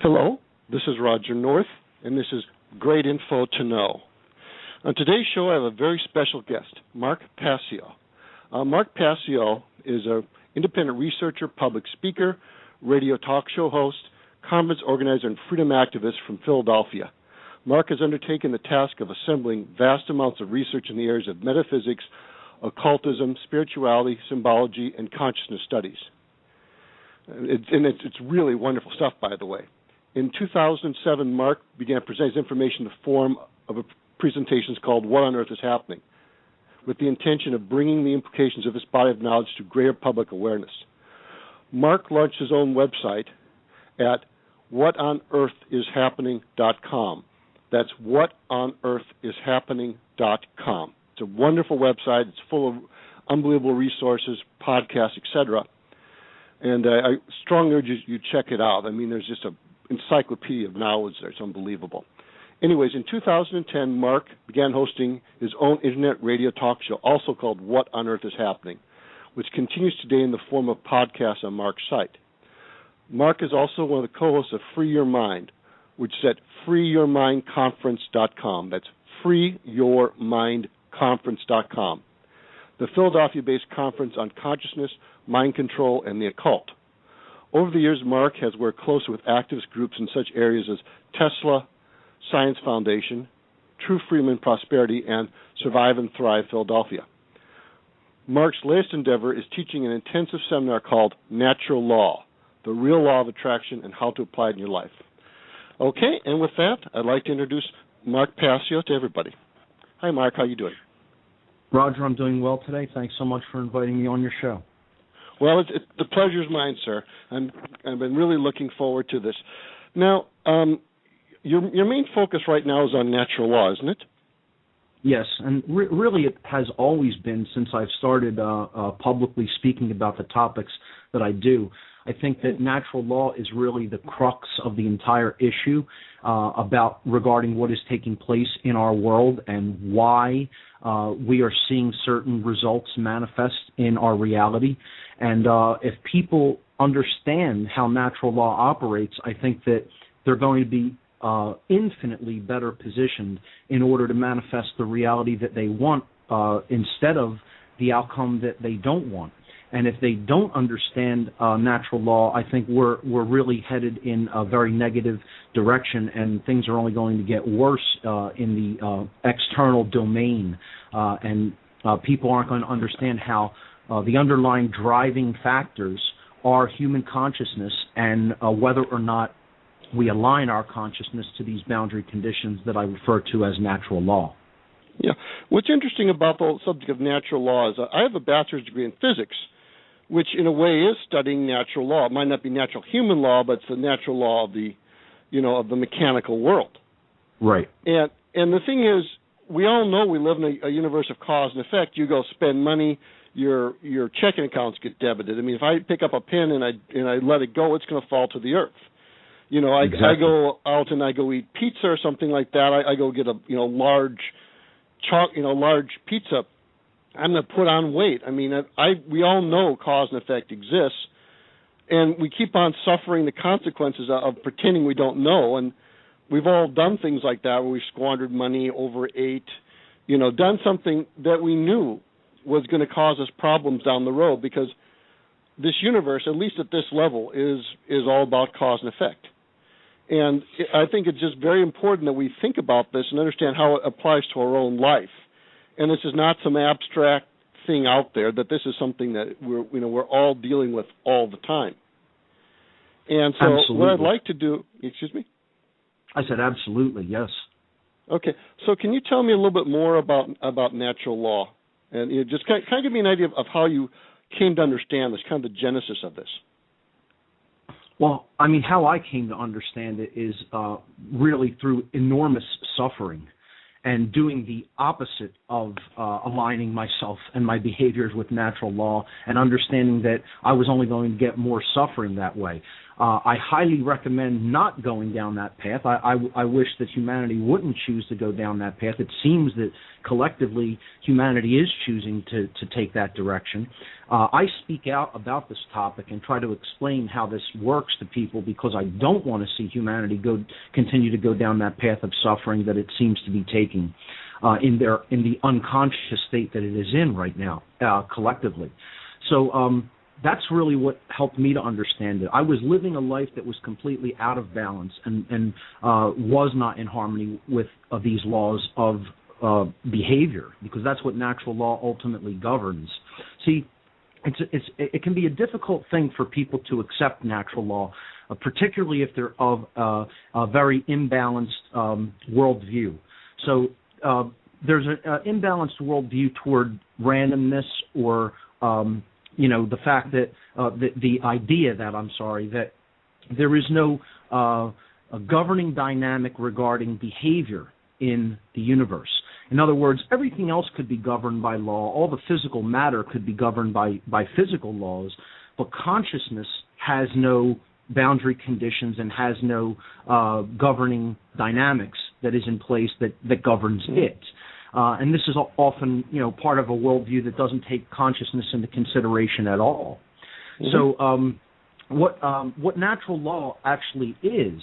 Hello, this is Roger North, and this is Great Info to Know. On today's show, I have a very special guest, Mark Passio. Mark Passio is an independent researcher, public speaker, radio talk show host, conference organizer, and freedom activist from Philadelphia. Mark has undertaken the task of assembling vast amounts of research in the areas of metaphysics, occultism, spirituality, symbology, and consciousness studies. It's really wonderful stuff, by the way. In 2007, Mark began presenting his information in the form of presentations called What on Earth is Happening, with the intention of bringing the implications of his body of knowledge to greater public awareness. Mark launched his own website at whatonearthishappening.com. That's whatonearthishappening.com. It's a wonderful website. It's full of unbelievable resources, podcasts, etc. And I strongly urge you check it out. I mean, there's just an encyclopedia of knowledge there. It's unbelievable. Anyways, in 2010, Mark began hosting his own internet radio talk show, also called What on Earth is Happening, which continues today in the form of podcasts on Mark's site. Mark is also one of the co-hosts of Free Your Mind, which is at freeyourmindconference.com. That's freeyourmindconference.com. The Philadelphia-based conference on consciousness, mind control, and the occult. Over the years, Mark has worked closely with activist groups in such areas as Tesla, Science Foundation, True Freedom and Prosperity, and Survive and Thrive Philadelphia. Mark's latest endeavor is teaching an intensive seminar called Natural Law, the Real Law of Attraction and How to Apply it in your life. Okay, and with that, I'd like to introduce Mark Passio to everybody. Hi, Mark. How you doing? Roger, I'm doing well today. Thanks so much for inviting me on your show. Well, the pleasure's mine, sir. I've been really looking forward to this. Now, your main focus right now is on natural law, isn't it? Yes, and really it has always been since I've started publicly speaking about the topics that I do. I think that natural law is really the crux of the entire issue regarding what is taking place in our world and why we are seeing certain results manifest in our reality. And if people understand how natural law operates, I think that they're going to be infinitely better positioned in order to manifest the reality that they want instead of the outcome that they don't want. And if they don't understand natural law, I think we're really headed in a very negative direction, and things are only going to get worse in the external domain. And people aren't going to understand how the underlying driving factors are human consciousness and whether or not we align our consciousness to these boundary conditions that I refer to as natural law. Yeah. What's interesting about the whole subject of natural law is I have a bachelor's degree in physics, which in a way is studying natural law. It might not be natural human law, but it's the natural law of the, of the mechanical world. Right. And the thing is, we all know we live in a universe of cause and effect. You go spend money, your checking accounts get debited. I mean, if I pick up a pen and I let it go, it's going to fall to the earth. Exactly. I go out and I go eat pizza or something like that. I go get a large pizza. I'm going to put on weight. I mean, we all know cause and effect exists, and we keep on suffering the consequences of pretending we don't know. And we've all done things like that where we've squandered money, overate, done something that we knew was going to cause us problems down the road, because this universe, at least at this level, is all about cause and effect. And I think it's just very important that we think about this and understand how it applies to our own life. And this is not some abstract thing out there, that this is something that we're all dealing with all the time. And so Absolutely. What I'd like to do, excuse me? I said absolutely, yes. Okay. So can you tell me a little bit more about natural law? And just kind of give me an idea of how you came to understand this, kind of the genesis of this. Well, I mean, how I came to understand it is really through enormous suffering and doing the opposite of aligning myself and my behaviors with natural law and understanding that I was only going to get more suffering that way. I highly recommend not going down that path. I wish that humanity wouldn't choose to go down that path. It seems that collectively humanity is choosing to take that direction. I speak out about this topic and try to explain how this works to people because I don't want to see humanity continue to go down that path of suffering that it seems to be taking in the unconscious state that it is in right now, collectively. So that's really what helped me to understand it. I was living a life that was completely out of balance and was not in harmony with these laws of behavior, because that's what natural law ultimately governs. See, it can be a difficult thing for people to accept natural law, particularly if they're of a very imbalanced worldview. So there's an imbalanced worldview toward randomness or the fact that the idea that there is no a governing dynamic regarding behavior in the universe. In other words, everything else could be governed by law. All the physical matter could be governed by physical laws, but consciousness has no boundary conditions and has no governing dynamics that is in place that governs it. And this is often, part of a worldview that doesn't take consciousness into consideration at all. Mm-hmm. So, what natural law actually is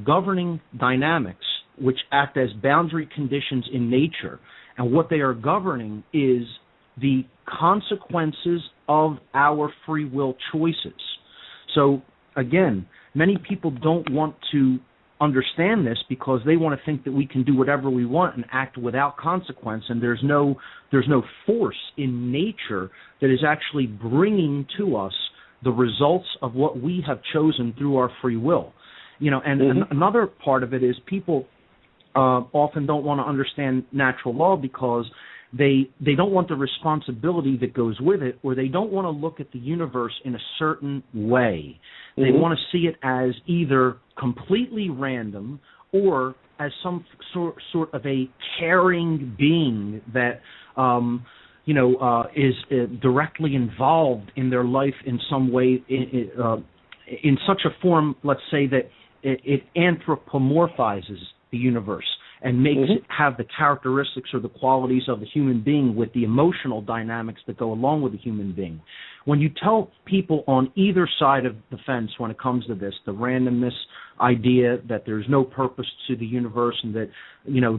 governing dynamics which act as boundary conditions in nature, and what they are governing is the consequences of our free will choices. So, again, many people don't want to understand this because they want to think that we can do whatever we want and act without consequence, and there's no force in nature that is actually bringing to us the results of what we have chosen through our free will. And another part of it is people often don't want to understand natural law because they don't want the responsibility that goes with it, or they don't want to look at the universe in a certain way. They want to see it as either completely random or as some sort of a caring being that is directly involved in their life in some way, in such a form, let's say, that it anthropomorphizes the universe and makes it have the characteristics or the qualities of the human being with the emotional dynamics that go along with the human being. When you tell people on either side of the fence when it comes to this, the randomness idea that there's no purpose to the universe and that,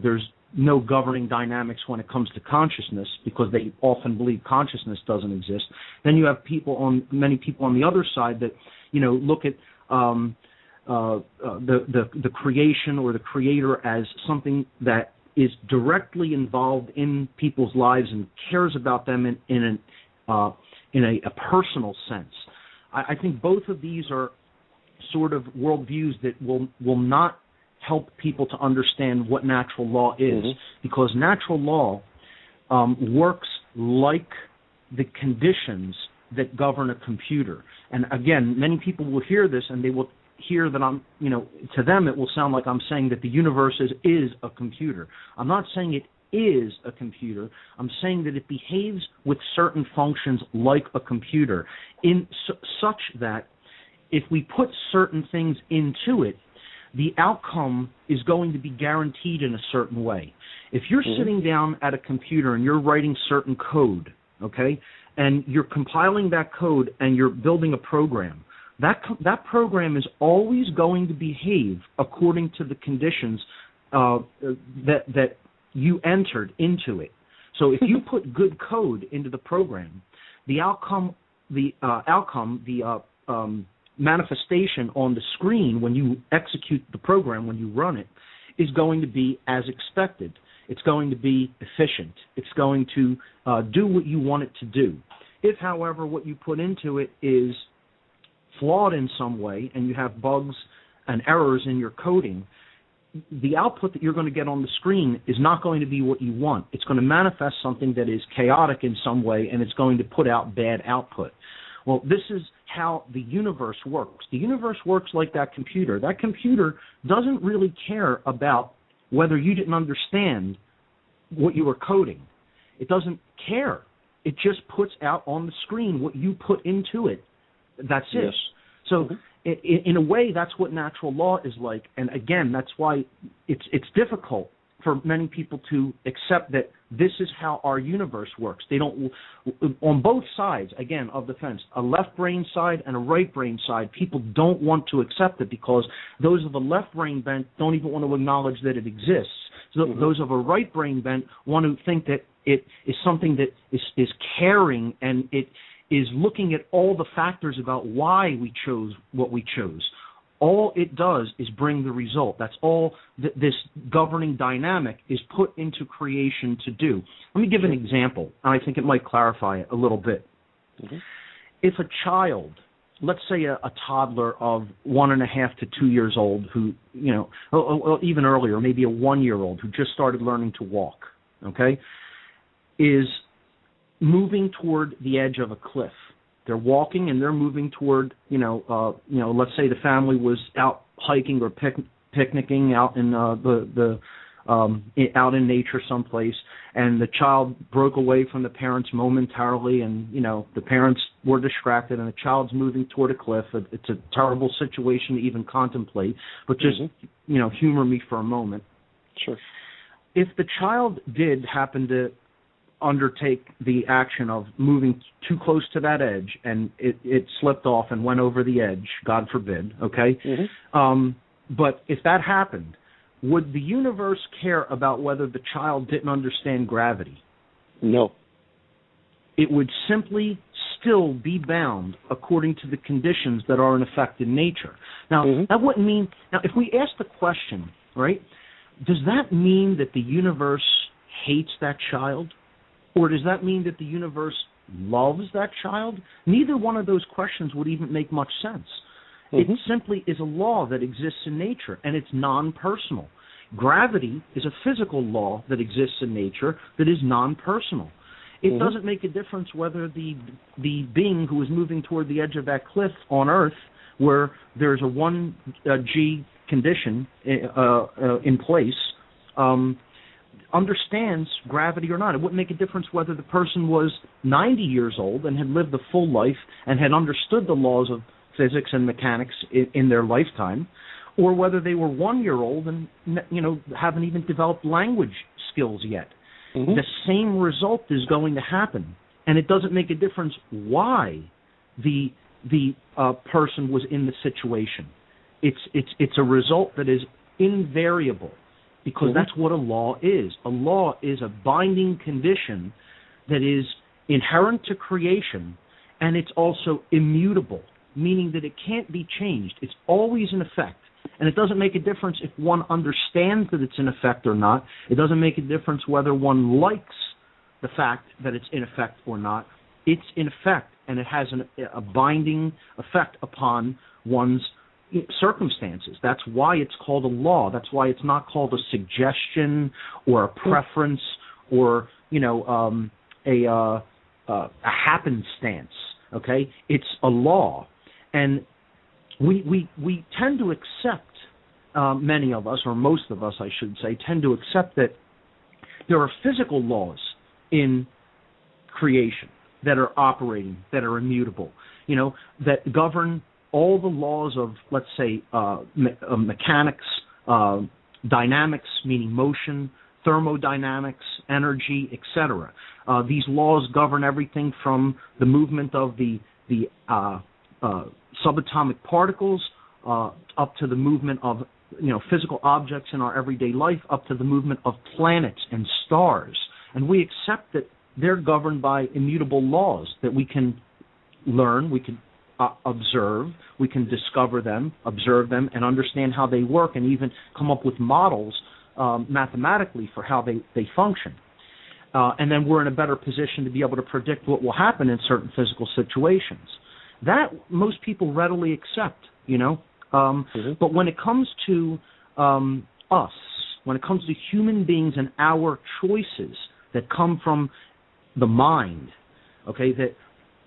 there's no governing dynamics when it comes to consciousness because they often believe consciousness doesn't exist, then you have many people on the other side that, look at the creation or the creator as something that is directly involved in people's lives and cares about them in a personal sense. I think both of these are sort of worldviews that will not help people to understand what natural law is, because natural law works like the conditions that govern a computer. And again, many people will hear this and they will hear that to them it will sound like I'm saying that the universe is a computer. I'm not saying it is a computer. I'm saying that it behaves with certain functions like a computer, in such that if we put certain things into it, the outcome is going to be guaranteed in a certain way. If you're sitting down at a computer and you're writing certain code, okay, and you're compiling that code and you're building a program, that program is always going to behave according to the conditions that you entered into it. So if you put good code into the program, the manifestation on the screen when you execute the program, when you run it, is going to be as expected. It's going to be efficient. It's going to do what you want it to do. If, however, what you put into it is flawed in some way and you have bugs and errors in your coding, the output that you're going to get on the screen is not going to be what you want. It's going to manifest something that is chaotic in some way, and it's going to put out bad output. Well, this is how the universe works. The universe works like that computer. That computer doesn't really care about whether you didn't understand what you were coding. It doesn't care. It just puts out on the screen what you put into it. That's it. So in a way, that's what natural law is like. And again, that's why it's difficult for many people to accept that this is how our universe works. They don't, on both sides, again, of the fence, a left brain side and a right brain side, people don't want to accept it because those of a left brain bent don't even want to acknowledge that it exists. So those of a right brain bent want to think that it is something that is caring, and it is looking at all the factors about why we chose what we chose. All it does is bring the result. That's all this governing dynamic is put into creation to do. Let me give an example, and I think it might clarify it a little bit. If a child, let's say a toddler of 1.5 to 2 years old who, or even earlier, maybe a 1-year-old who just started learning to walk, okay, is moving toward the edge of a cliff. They're walking and they're moving toward, let's say the family was out hiking or picnicking out in out in nature someplace, and the child broke away from the parents momentarily, and the parents were distracted, and the child's moving toward a cliff. It's a terrible situation to even contemplate, but just humor me for a moment. Sure. If the child did happen to undertake the action of moving too close to that edge and it slipped off and went over the edge, God forbid, okay? But if that happened, would the universe care about whether the child didn't understand gravity? No. It would simply still be bound according to the conditions that are in effect in nature. Now, that wouldn't mean, if we ask the question, right, does that mean that the universe hates that child? Or does that mean that the universe loves that child? Neither one of those questions would even make much sense. It simply is a law that exists in nature, and it's non-personal. Gravity is a physical law that exists in nature that is non-personal. It doesn't make a difference whether the being who is moving toward the edge of that cliff on Earth, where there's a 1G condition in place, understands gravity or not. It wouldn't make a difference whether the person was 90 years old and had lived a full life and had understood the laws of physics and mechanics in their lifetime, or whether they were 1-year-old and haven't even developed language skills yet. The same result is going to happen, and it doesn't make a difference why the person was in the situation. It's a result that is invariable. Because that's what a law is. A law is a binding condition that is inherent to creation, and it's also immutable, meaning that it can't be changed. It's always in effect. And it doesn't make a difference if one understands that it's in effect or not. It doesn't make a difference whether one likes the fact that it's in effect or not. It's in effect, and it has a binding effect upon one's circumstances. That's why it's called a law. That's why it's not called a suggestion or a preference or a happenstance. Okay, it's a law, and we tend to accept, many of us, or most of us, I should say, tend to accept that there are physical laws in creation that are operating, that are immutable, that govern all the laws of, let's say, mechanics, dynamics, meaning motion, thermodynamics, energy, etc. These laws govern everything from the movement of the subatomic particles up to the movement of physical objects in our everyday life, up to the movement of planets and stars. And we accept that they're governed by immutable laws that we can learn, we can observe, we can discover them, observe them, and understand how they work, and even come up with models mathematically for how they function. And then we're in a better position to be able to predict what will happen in certain physical situations. That most people readily accept, But when it comes to us, when it comes to human beings and our choices that come from the mind, okay, that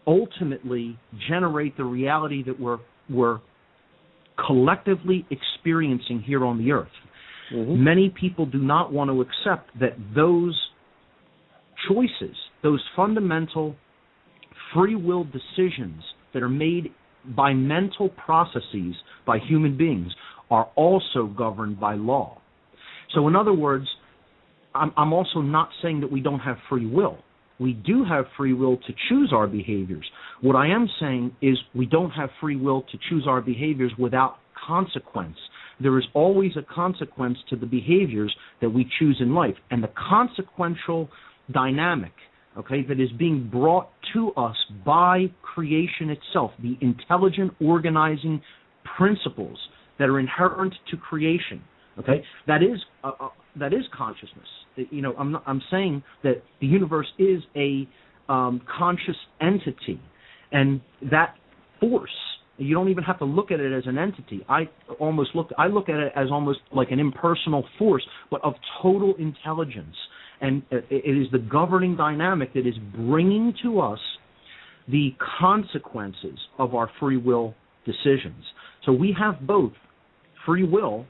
ultimately generate the reality that we're collectively experiencing here on the earth. Many people do not want to accept that those choices, those fundamental free will decisions that are made by mental processes by human beings are also governed by law. So in other words, I'm also not saying that we don't have free will. We do have free will to choose our behaviors. What I am saying is we don't have free will to choose our behaviors without consequence. There is always a consequence to the behaviors that we choose in life. And the consequential dynamic, okay, that is being brought to us by creation itself, the intelligent organizing principles that are inherent to creation, okay, that is consciousness. You know, I'm saying that the universe is a conscious entity, and that force, you don't even have to look at it as an entity. I look at it as almost like an impersonal force, but of total intelligence. And it is the governing dynamic that is bringing to us the consequences of our free will decisions. So we have both free will,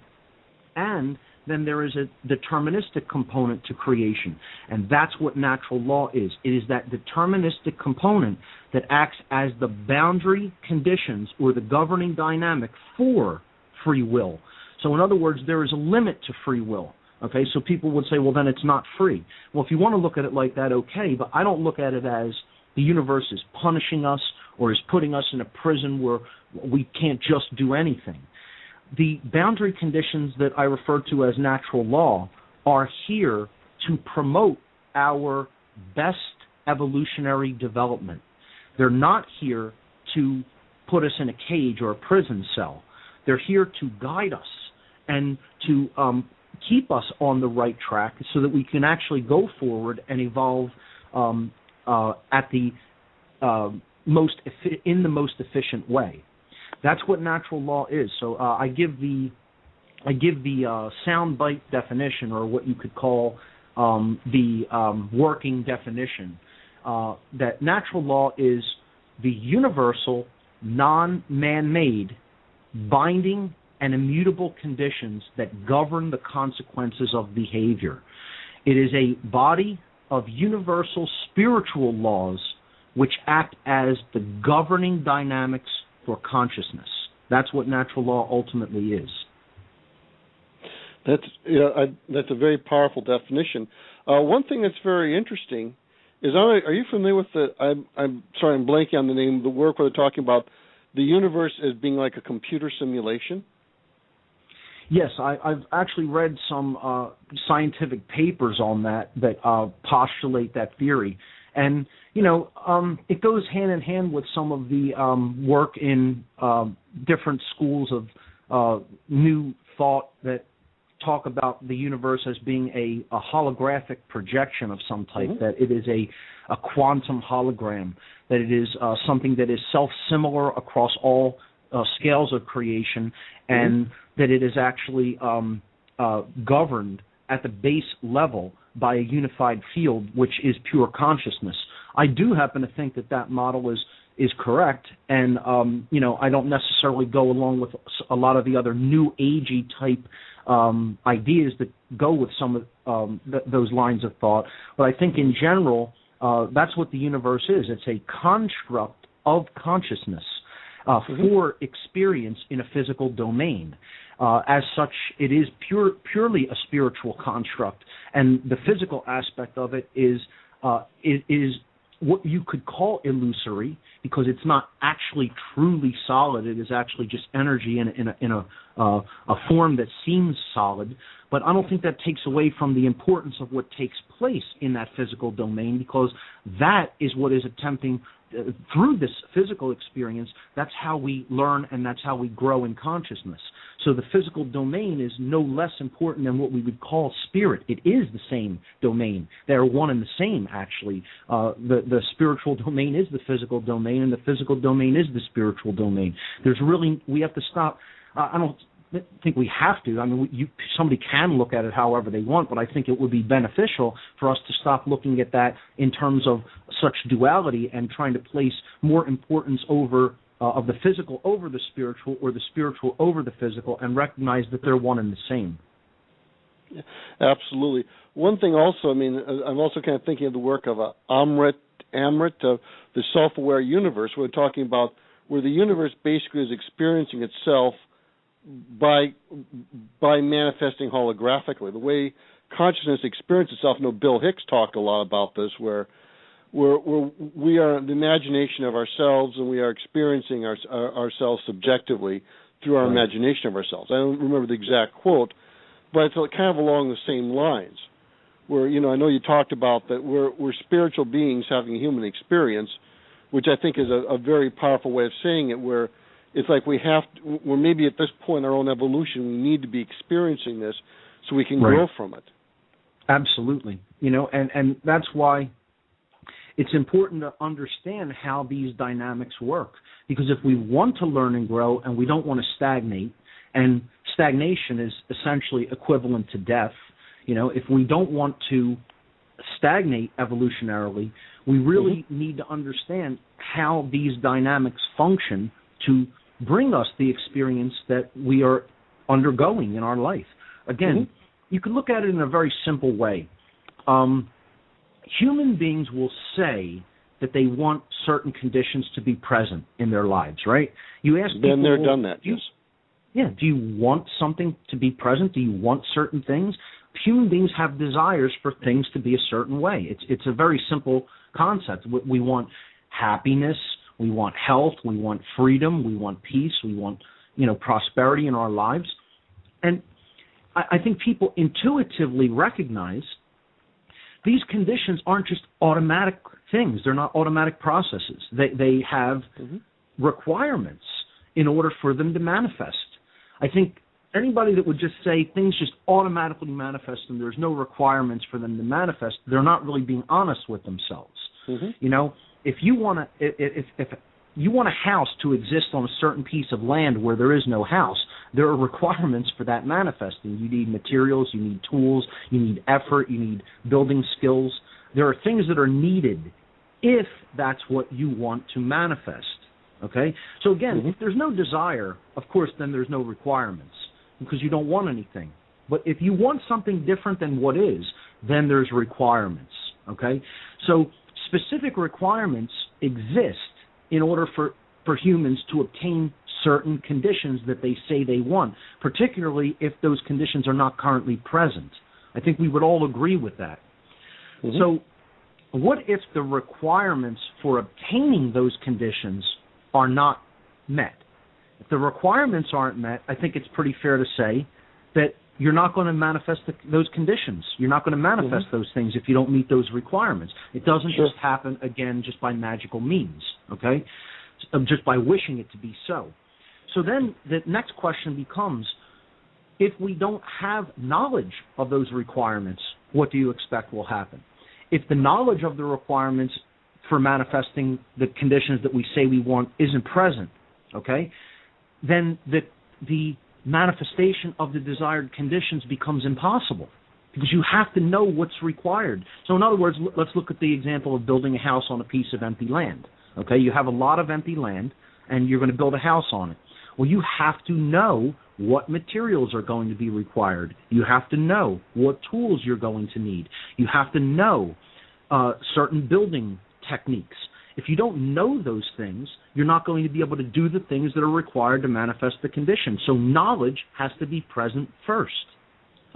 and then there is a deterministic component to creation. And that's what natural law is. It is that deterministic component that acts as the boundary conditions or the governing dynamic for free will. So in other words, there is a limit to free will. Okay, so people would say, well, then it's not free. Well, if you want to look at it like that, okay, but I don't look at it as the universe is punishing us or is putting us in a prison where we can't just do anything. The boundary conditions that I refer to as natural law are here to promote our best evolutionary development. They're not here to put us in a cage or a prison cell. They're here to guide us and to keep us on the right track so that we can actually go forward and evolve at the most efficient way. That's what natural law is. So I give the soundbite definition, or what you could call the working definition, that natural law is the universal, non-man-made, binding and immutable conditions that govern the consequences of behavior. It is a body of universal spiritual laws which act as the governing dynamics for consciousness. That's what natural law ultimately is. That's a very powerful definition. One thing that's very interesting is, are you familiar with I'm sorry, I'm blanking on the name of the work where they're talking about the universe as being like a computer simulation? Yes, I've actually read some scientific papers on that postulate that theory. And, it goes hand in hand with some of the work in different schools of new thought that talk about the universe as being a holographic projection of some type, that it is a quantum hologram, that it is something that is self-similar across all scales of creation, and that it is actually governed at the base level by a unified field, which is pure consciousness. I do happen to think that model is correct, and I don't necessarily go along with a lot of the other new agey type ideas that go with some of those lines of thought. But I think in general, that's what the universe is. It's a construct of consciousness for experience in a physical domain. As such, it is purely a spiritual construct, and the physical aspect of it is what you could call illusory, because it's not actually truly solid. It is actually just energy in a form that seems solid. But I don't think that takes away from the importance of what takes place in that physical domain, because that is what is attempting through this physical experience. That's how we learn, and that's how we grow in consciousness. So the physical domain is no less important than what we would call spirit. It is the same domain. They are one and the same, actually. The spiritual domain is the physical domain, and the physical domain is the spiritual domain. We have to stop. I don't think we have to. I mean, somebody can look at it however they want, but I think it would be beneficial for us to stop looking at that in terms of such duality and trying to place more importance of the physical over the spiritual, or the spiritual over the physical, and recognize that they're one and the same. Yeah, absolutely. One thing also, I'm also kind of thinking of the work of Amrit, the self-aware universe. We're talking about where the universe basically is experiencing itself by manifesting holographically. The way consciousness experiences itself. I know Bill Hicks talked a lot about this, where we are the imagination of ourselves, and we are experiencing ourselves subjectively through our imagination of ourselves. I don't remember the exact quote, but it's kind of along the same lines. Where I know you talked about that we're spiritual beings having a human experience, which I think is a very powerful way of saying it. Where it's like we're maybe at this point in our own evolution, we need to be experiencing this so we can grow from it. Absolutely. And that's why it's important to understand how these dynamics work. Because if we want to learn and grow and we don't want to stagnate, and stagnation is essentially equivalent to death, if we don't want to stagnate evolutionarily, we really need to understand how these dynamics function to bring us the experience that we are undergoing in our life. Again, you can look at it in a very simple way. Human beings will say that they want certain conditions to be present in their lives, right? You ask people, been there, done that, yes. Yeah, do you want something to be present? Do you want certain things? Human beings have desires for things to be a certain way. It's a very simple concept. We want happiness, we want health, we want freedom, we want peace, we want prosperity in our lives. And I think people intuitively recognize these conditions aren't just automatic things. They're not automatic processes. They have requirements in order for them to manifest. I think anybody that would just say things just automatically manifest and there's no requirements for them to manifest, they're not really being honest with themselves. If you want a house to exist on a certain piece of land where there is no house, there are requirements for that manifesting. You need materials, you need tools, you need effort, you need building skills. There are things that are needed if that's what you want to manifest. Okay? So again, if there's no desire, of course, then there's no requirements because you don't want anything. But if you want something different than what is, then there's requirements. Okay? So specific requirements exist in order for humans to obtain certain conditions that they say they want, particularly if those conditions are not currently present. I think we would all agree with that. So what if the requirements for obtaining those conditions are not met? If the requirements aren't met, I think it's pretty fair to say that you're not going to manifest those conditions. You're not going to manifest those things if you don't meet those requirements. It doesn't just happen, again, just by magical means, okay? Just by wishing it to be so. So then the next question becomes, if we don't have knowledge of those requirements, what do you expect will happen? If the knowledge of the requirements for manifesting the conditions that we say we want isn't present, okay, then the manifestation of the desired conditions becomes impossible because you have to know what's required. So in other words, let's look at the example of building a house on a piece of empty land. Okay, you have a lot of empty land and you're going to build a house on it. Well, you have to know what materials are going to be required. You have to know what tools you're going to need. You have to know certain building techniques. If you don't know those things, you're not going to be able to do the things that are required to manifest the condition. So knowledge has to be present first.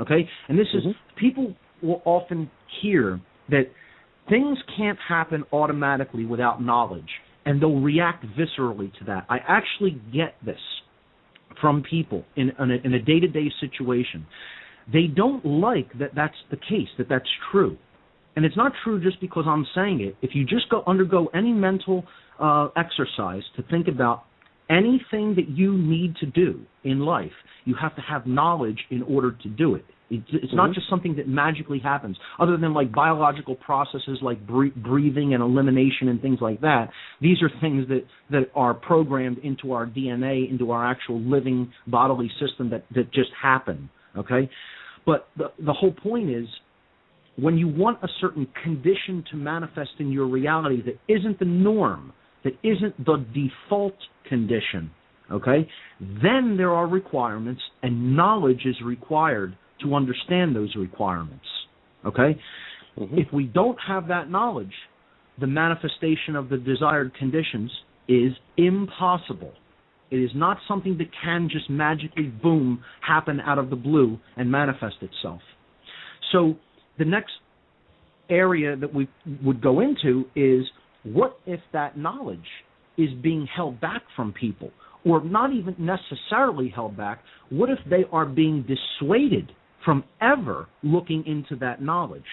Okay? And this is, people will often hear that things can't happen automatically without knowledge, and they'll react viscerally to that. I actually get this from people in a day-to-day situation. They don't like that that's the case, that that's true. And it's not true just because I'm saying it. If you just undergo any mental exercise to think about anything that you need to do in life, you have to have knowledge in order to do it. It's not just something that magically happens. Other than like biological processes like breathing and elimination and things like that, these are things that are programmed into our DNA, into our actual living bodily system that just happen. Okay? But the whole point is, when you want a certain condition to manifest in your reality that isn't the norm, that isn't the default condition, okay, then there are requirements and knowledge is required to understand those requirements, okay? If we don't have that knowledge, the manifestation of the desired conditions is impossible. It is not something that can just magically, boom, happen out of the blue and manifest itself. So the next area that we would go into is, what if that knowledge is being held back from people, or not even necessarily held back? What if they are being dissuaded from ever looking into that knowledge?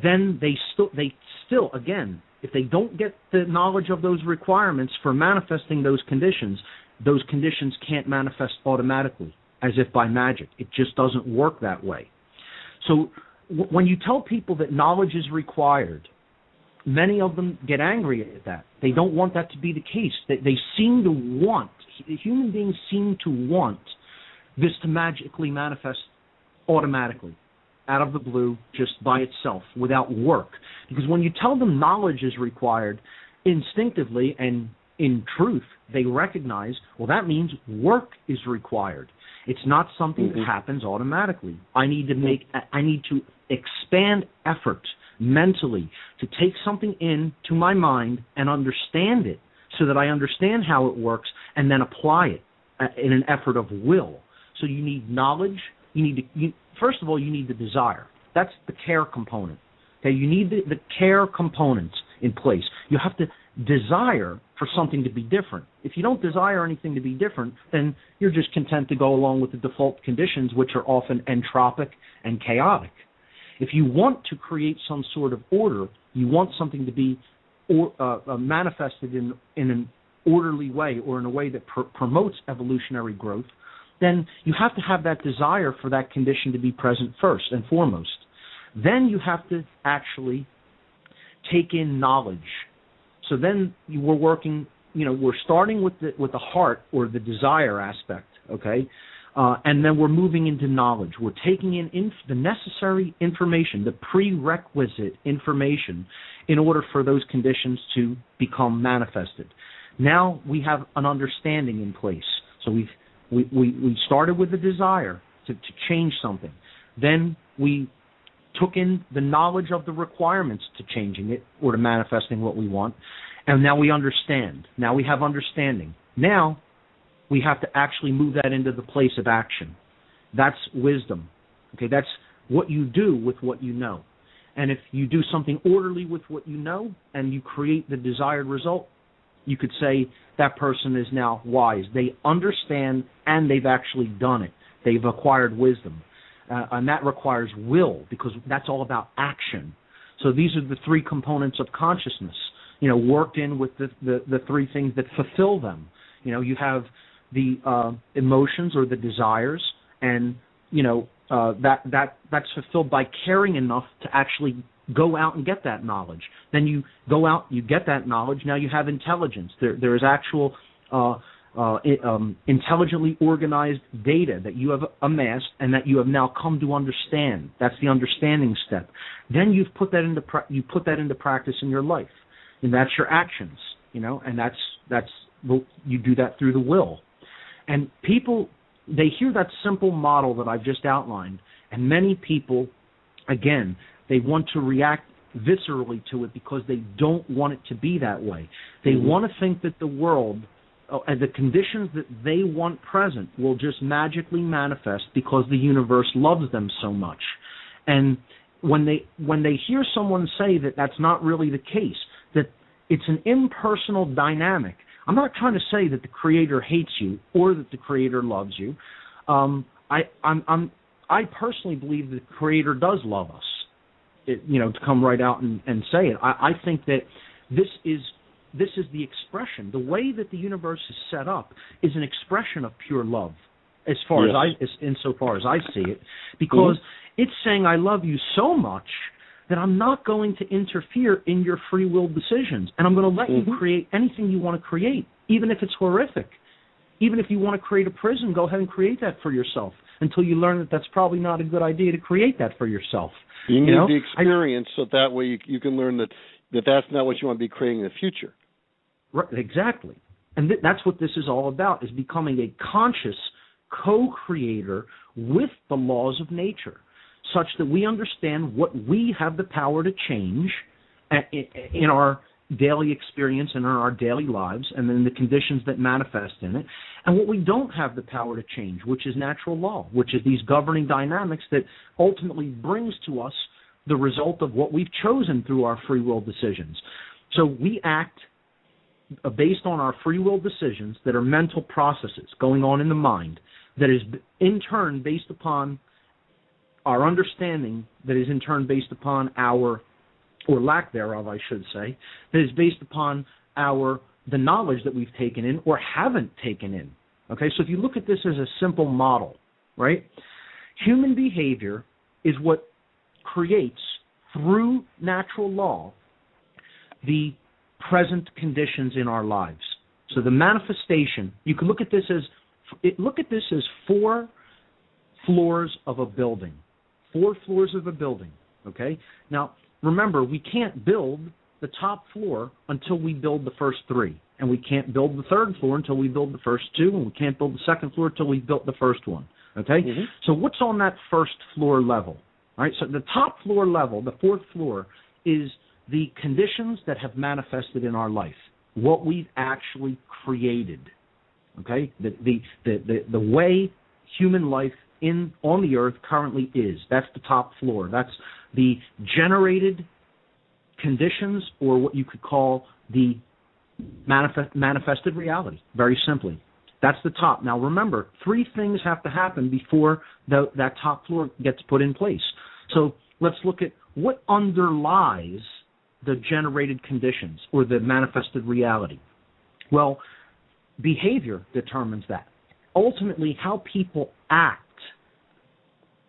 Then they still, again, if they don't get the knowledge of those requirements for manifesting those conditions can't manifest automatically, as if by magic. It just doesn't work that way. So when you tell people that knowledge is required, many of them get angry at that. They don't want that to be the case. They seem to want, human beings seem to want this to magically manifest automatically, out of the blue, just by itself, without work. Because when you tell them knowledge is required, instinctively and in truth, they recognize, well, that means work is required. It's not something that happens automatically. I need to expand effort mentally to take something into my mind and understand it, so that I understand how it works and then apply it in an effort of will. So you need knowledge. First of all, you need the desire. That's the care component. Okay, you need the care components in place. You have to desire for something to be different. If you don't desire anything to be different, then you're just content to go along with the default conditions, which are often entropic and chaotic. If you want to create some sort of order, you want something to be manifested in an orderly way, or in a way that promotes evolutionary growth, then you have to have that desire for that condition to be present first and foremost. Then you have to actually take in knowledge. So then we're working, we're starting with the heart, or the desire aspect, okay? And then we're moving into knowledge. We're taking in the necessary information, the prerequisite information, in order for those conditions to become manifested. Now we have an understanding in place. So we started with the desire to change something. Then we took in the knowledge of the requirements to changing it, or to manifesting what we want. And now we understand. Now we have understanding. Now we have to actually move that into the place of action. That's wisdom. Okay, that's what you do with what you know. And if you do something orderly with what you know, and you create the desired result, you could say that person is now wise. They understand, and they've actually done it. They've acquired wisdom. And that requires will, because that's all about action. So these are the three components of consciousness, worked in with the three things that fulfill them. You have the emotions, or the desires, and that's fulfilled by caring enough to actually go out and get that knowledge. Then you go out, you get that knowledge. Now you have intelligence. There is actual intelligently organized data that you have amassed, and that you have now come to understand. That's the understanding step. Then you've put that into practice in your life, and that's your actions. And that's you do that through the will. And people, they hear that simple model that I've just outlined, and many people, again, they want to react viscerally to it because they don't want it to be that way. They want to think that the world, and the conditions that they want present, will just magically manifest because the universe loves them so much. And when they hear someone say that that's not really the case, that it's an impersonal dynamic. I'm not trying to say that the Creator hates you or that the Creator loves you. I personally believe that the Creator does love us. To come right out and say it. I think that this is the expression. The way that the universe is set up is an expression of pure love, insofar as I see it, because it's saying I love you so much that I'm not going to interfere in your free will decisions, and I'm going to let you create anything you want to create, even if it's horrific. Even if you want to create a prison, go ahead and create that for yourself, until you learn that that's probably not a good idea to create that for yourself. You need the experience, so that way you can learn that that's not what you want to be creating in the future. Right, exactly. And that's what this is all about, is becoming a conscious co-creator with the laws of nature, such that we understand what we have the power to change in our daily experience and in our daily lives, and then the conditions that manifest in it, and what we don't have the power to change, which is natural law, which is these governing dynamics that ultimately brings to us the result of what we've chosen through our free will decisions. So we act based on our free will decisions that are mental processes going on in the mind that is in turn based upon our understanding, that is in turn based upon our, or lack thereof, I should say, that is based upon the knowledge that we've taken in or haven't taken in. Okay, so if you look at this as a simple model, right? Human behavior is what creates, through natural law, the present conditions in our lives. So the manifestation, you can look at this as 4 floors of a building. 4 floors of a building, okay? Now, remember, we can't build the top floor until we build the first 3. And we can't build the 3rd floor until we build the first 2. And we can't build the 2nd floor until we built the first one, okay? Mm-hmm. So what's on that first floor level? All right, so the top floor level, the 4th floor, is the conditions that have manifested in our life, what we've actually created, okay? The way human life on the earth currently is. That's the top floor. That's the generated conditions, or what you could call the manifested reality, very simply. That's the top. Now remember, 3 things have to happen before that top floor gets put in place. So let's look at what underlies the generated conditions or the manifested reality. Well, behavior determines that. Ultimately, how people act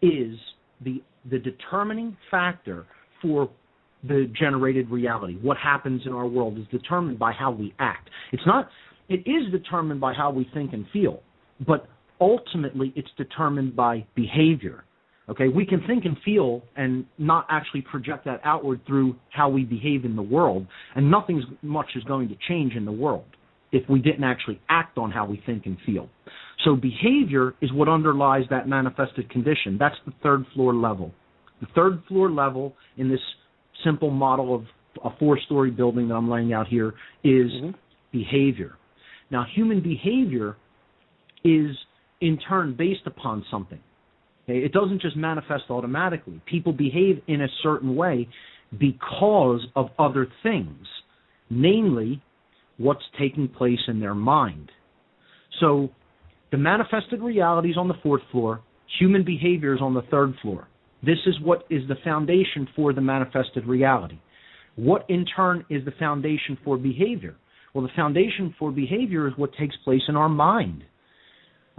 is the determining factor for the generated reality. What happens in our world is determined by how we act. It is determined by how we think and feel, but ultimately it's determined by behavior. Okay, we can think and feel and not actually project that outward through how we behave in the world, and nothing much is going to change in the world if we didn't actually act on how we think and feel. So behavior is what underlies that manifested condition. That's the 3rd floor level. The 3rd floor level in this simple model of a 4-story building that I'm laying out here is behavior. Now, human behavior is in turn based upon something. Okay? It doesn't just manifest automatically. People behave in a certain way because of other things, namely what's taking place in their mind. So the manifested reality is on the 4th floor. Human behavior is on the 3rd floor. This is what is the foundation for the manifested reality. What in turn is the foundation for behavior? Well, the foundation for behavior is what takes place in our mind.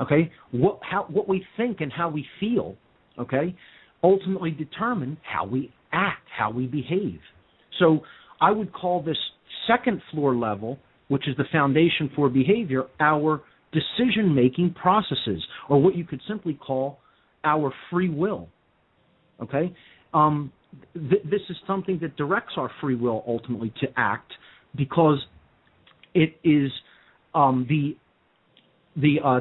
Okay, what we think and how we feel, okay, ultimately determine how we act, how we behave. So I would call this 2nd floor level, which is the foundation for behavior, our decision-making processes, or what you could simply call our free will. Okay, this is something that directs our free will ultimately to act, because it is the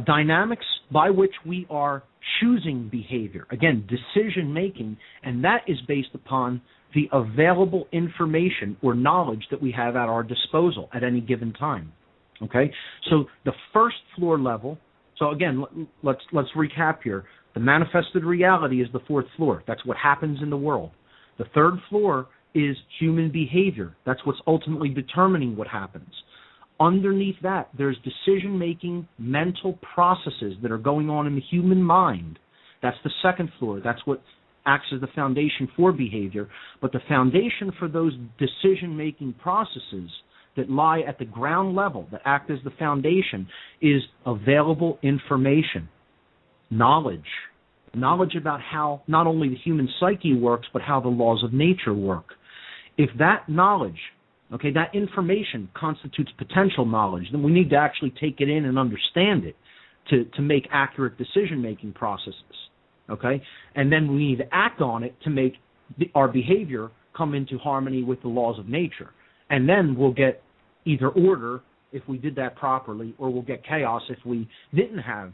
dynamics by which we are choosing behavior. Again, decision-making, and that is based upon the available information or knowledge that we have at our disposal at any given time. Okay, so the 1st floor level. So again, let's recap here. The manifested reality is the 4th floor. That's what happens in the world. The 3rd floor is human behavior. That's what's ultimately determining what happens. Underneath that, there's decision-making mental processes that are going on in the human mind. That's the 2nd floor. That's what acts as the foundation for behavior. But the foundation for those decision-making processes that lie at the ground level, that act as the foundation, is available information, knowledge about how not only the human psyche works, but how the laws of nature work. If that knowledge, okay, that information constitutes potential knowledge, then we need to actually take it in and understand it to make accurate decision-making processes, okay? And then we need to act on it to make our behavior come into harmony with the laws of nature. And then we'll get either order if we did that properly, or we'll get chaos if we didn't have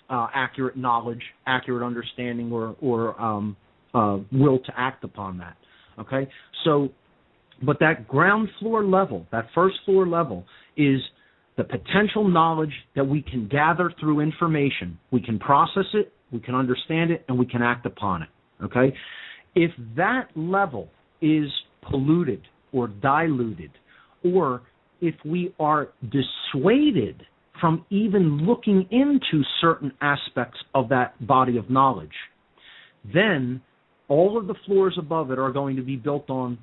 accurate knowledge, accurate understanding, or will to act upon that, okay? So But that ground floor level, that first floor level, is the potential knowledge that we can gather through information. We can process it, we can understand it, and we can act upon it. Okay? If that level is polluted or diluted, or if we are dissuaded from even looking into certain aspects of that body of knowledge, then all of the floors above it are going to be built on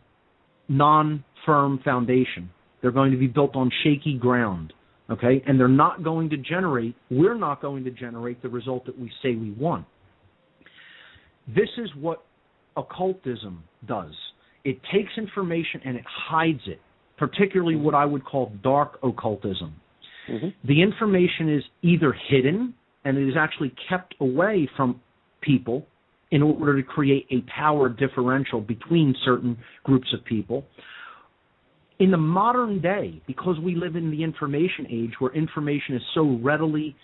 non-firm foundation. They're going to be built on shaky ground, okay? And we're not going to generate the result that we say we want. This is what occultism does. It takes information and it hides it, particularly what I would call dark occultism. Mm-hmm. The information is either hidden and it is actually kept away from people in order to create a power differential between certain groups of people. In the modern day, because we live in the information age where information is so readily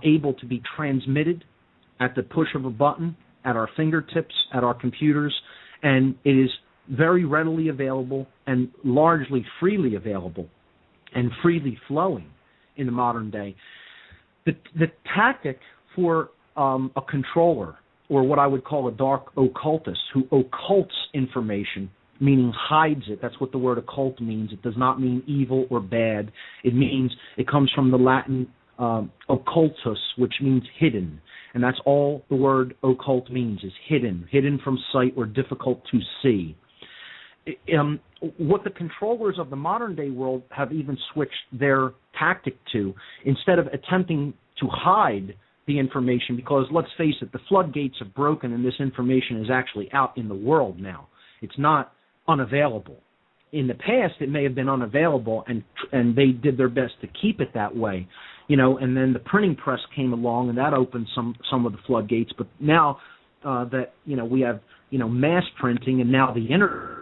able to be transmitted at the push of a button, at our fingertips, at our computers, and it is very readily available and largely freely available and freely flowing in the modern day. The tactic for a controller, or what I would call a dark occultist, who occults information, meaning hides it. That's what the word occult means. It does not mean evil or bad. It comes from the Latin occultus, which means hidden. And that's all the word occult means, is hidden from sight or difficult to see. What the controllers of the modern day world have even switched their tactic to, instead of attempting to hide the information, because let's face it, the floodgates have broken and this information is actually out in the world now. It's not unavailable. In the past, it may have been unavailable, and they did their best to keep it that way, and then the printing press came along and that opened some of the floodgates. But now that we have mass printing and now the internet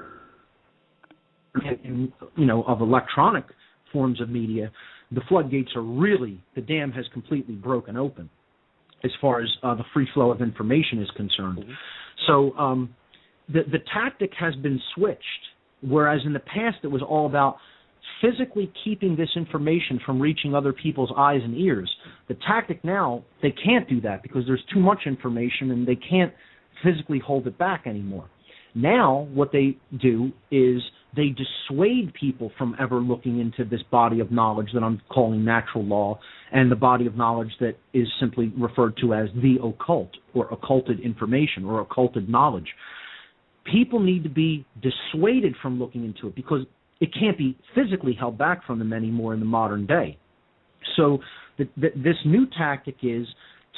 of electronic forms of media, the floodgates are really, the dam has completely broken open as far as the free flow of information is concerned. Mm-hmm. So the tactic has been switched, whereas in the past it was all about physically keeping this information from reaching other people's eyes and ears. The tactic now, they can't do that because there's too much information and they can't physically hold it back anymore. Now what they do is they dissuade people from ever looking into this body of knowledge that I'm calling natural law, and the body of knowledge that is simply referred to as the occult, or occulted information, or occulted knowledge. People need to be dissuaded from looking into it because it can't be physically held back from them anymore in the modern day. So this new tactic is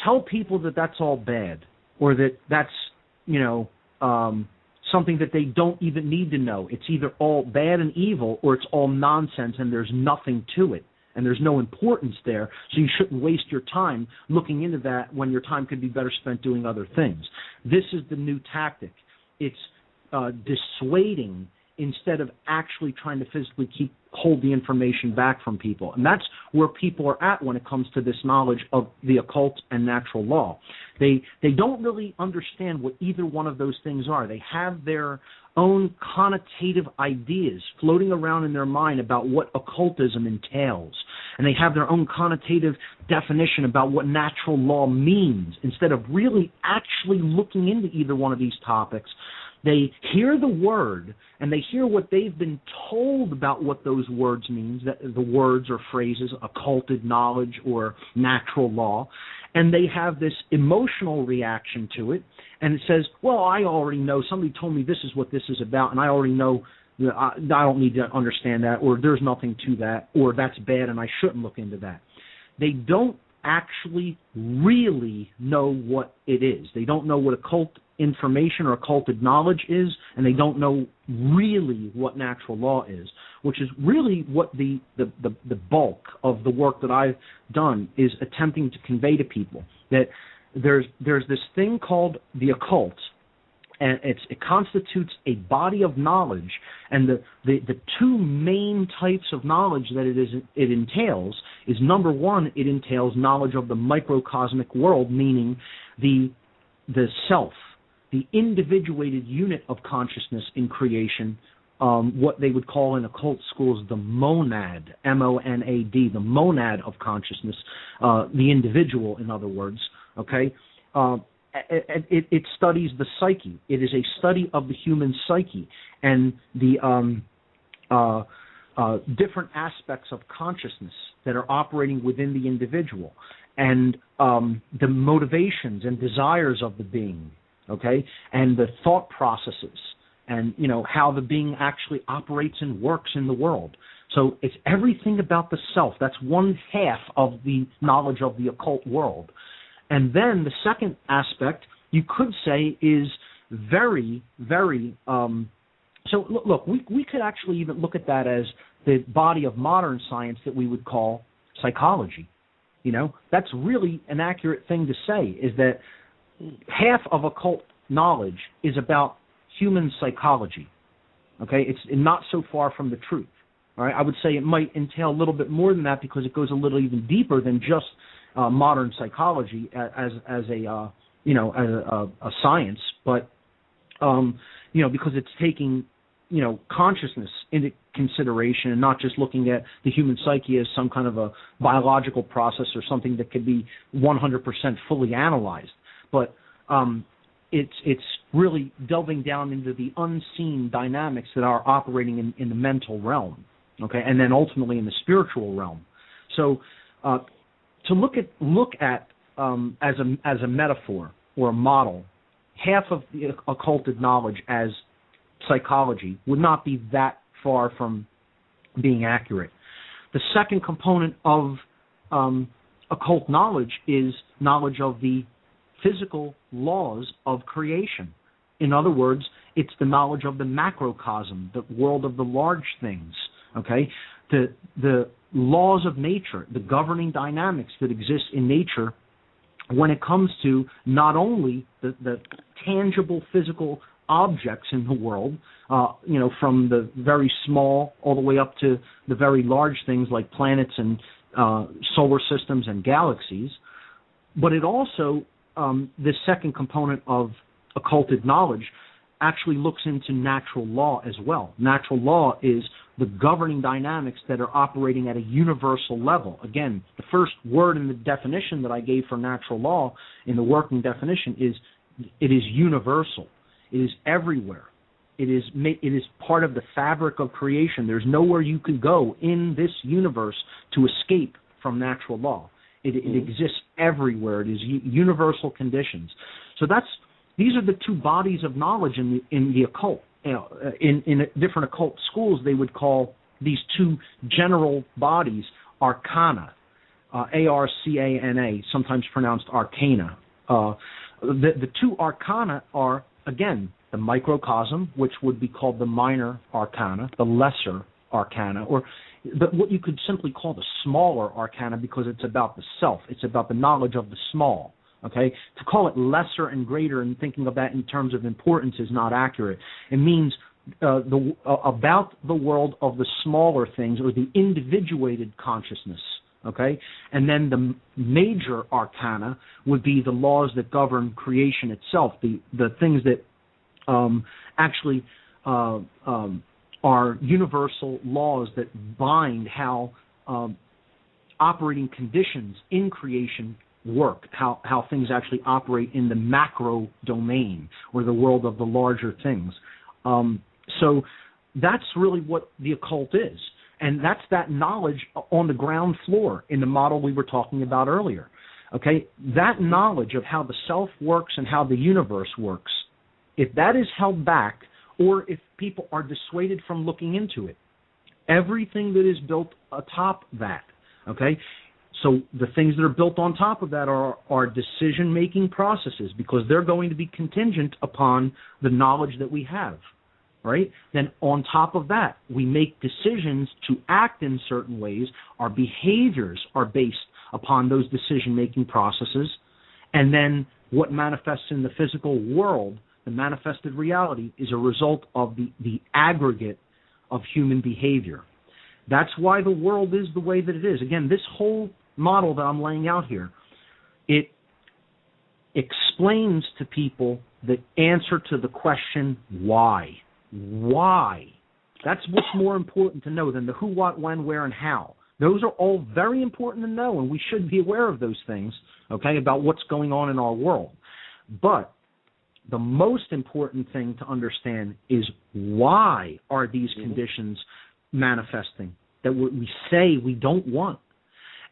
tell people that that's all bad, or that that's, something that they don't even need to know. It's either all bad and evil, or it's all nonsense and there's nothing to it, and there's no importance there, so you shouldn't waste your time looking into that when your time could be better spent doing other things. This is the new tactic. It's dissuading instead of actually trying to physically hold the information back from people. And that's where people are at when it comes to this knowledge of the occult and natural law. They don't really understand what either one of those things are. They have their own connotative ideas floating around in their mind about what occultism entails. And they have their own connotative definition about what natural law means, instead of really actually looking into either one of these topics. They hear the word, and they hear what they've been told about what those words mean, the words or phrases, occulted knowledge or natural law, and they have this emotional reaction to it, and it says, well, I already know, somebody told me this is what this is about, and I already know, I don't need to understand that, or there's nothing to that, or that's bad and I shouldn't look into that. They don't actually really know what it is. They don't know what occult information or occulted knowledge is, and they don't know really what natural law is, which is really what the bulk of the work that I've done is attempting to convey to people, that there's this thing called the occult, and it constitutes a body of knowledge, and the two main types of knowledge that it entails is, number one, it entails knowledge of the microcosmic world, meaning the self, the individuated unit of consciousness in creation, what they would call in occult schools the monad, M-O-N-A-D, the monad of consciousness, the individual, in other words, okay? It studies the psyche. It is a study of the human psyche and the different aspects of consciousness that are operating within the individual and the motivations and desires of the being, okay, and the thought processes and, how the being actually operates and works in the world. So it's everything about the self. That's one half of the knowledge of the occult world. And then the second aspect, you could say, is very, very... so, look, we could actually even look at that as the body of modern science that we would call psychology. That's really an accurate thing to say, is that half of occult knowledge is about human psychology. Okay? It's not so far from the truth. All right? I would say it might entail a little bit more than that because it goes a little even deeper than just modern psychology as a science, but because it's taking consciousness into consideration and not just looking at the human psyche as some kind of a biological process or something that could be 100% fully analyzed, but it's really delving down into the unseen dynamics that are operating in the mental realm, okay, and then ultimately in the spiritual realm. So to look at as a metaphor or a model, half of the occulted knowledge as psychology would not be that far from being accurate. The second component of occult knowledge is knowledge of the physical laws of creation. In other words, it's the knowledge of the macrocosm, the world of the large things, okay? The laws of nature, the governing dynamics that exist in nature when it comes to not only the tangible physical objects in the world, from the very small all the way up to the very large things like planets and solar systems and galaxies, but it also, the second component of occulted knowledge actually looks into natural law as well. Natural law is the governing dynamics that are operating at a universal level. Again, the first word in the definition that I gave for natural law in the working definition is it is universal. It is everywhere. It is part of the fabric of creation. There's nowhere you can go in this universe to escape from natural law. It exists everywhere. It is universal conditions. So these are the two bodies of knowledge in the occult. In different occult schools, they would call these two general bodies arcana, A-R-C-A-N-A, sometimes pronounced arcana. The two arcana are, again, the microcosm, which would be called the minor arcana, the lesser arcana, or what you could simply call the smaller arcana because it's about the self. It's about the knowledge of the small. Okay, to call it lesser and greater and thinking of that in terms of importance is not accurate. It means about the world of the smaller things or the individuated consciousness. Okay, and then the major arcana would be the laws that govern creation itself, the things that actually are universal laws that bind how operating conditions in creation work, how things actually operate in the macro domain or the world of the larger things. So that's really what the occult is. And that's that knowledge on the ground floor in the model we were talking about earlier. Okay, that knowledge of how the self works and how the universe works, if that is held back or if people are dissuaded from looking into it, everything that is built atop that, okay, so the things that are built on top of that are decision-making processes because they're going to be contingent upon the knowledge that we have, right? Then on top of that, we make decisions to act in certain ways. Our behaviors are based upon those decision-making processes. And then what manifests in the physical world, the manifested reality, is a result of the aggregate of human behavior. That's why the world is the way that it is. Again, this whole model that I'm laying out here, it explains to people the answer to the question why. Why That's what's more important to know than the who, what, when, where, and how. Those are all very important to know, and we should be aware of those things, okay, about what's going on in our world. But the most important thing to understand is why are these conditions manifesting that we say we don't want.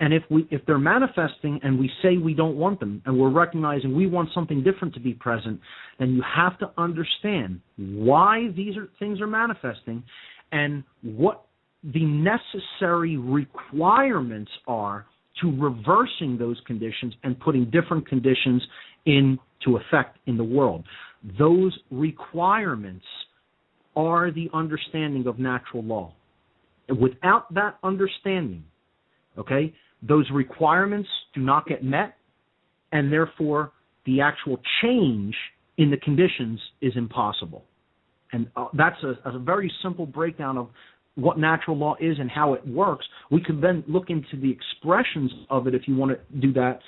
And if they're manifesting and we say we don't want them, and we're recognizing we want something different to be present, then you have to understand why things are manifesting and what the necessary requirements are to reversing those conditions and putting different conditions into effect in the world. Those requirements are the understanding of natural law. And without that understanding, okay, those requirements do not get met, and therefore the actual change in the conditions is impossible. And that's a very simple breakdown of what natural law is and how it works. We could then look into the expressions of it if you want to do that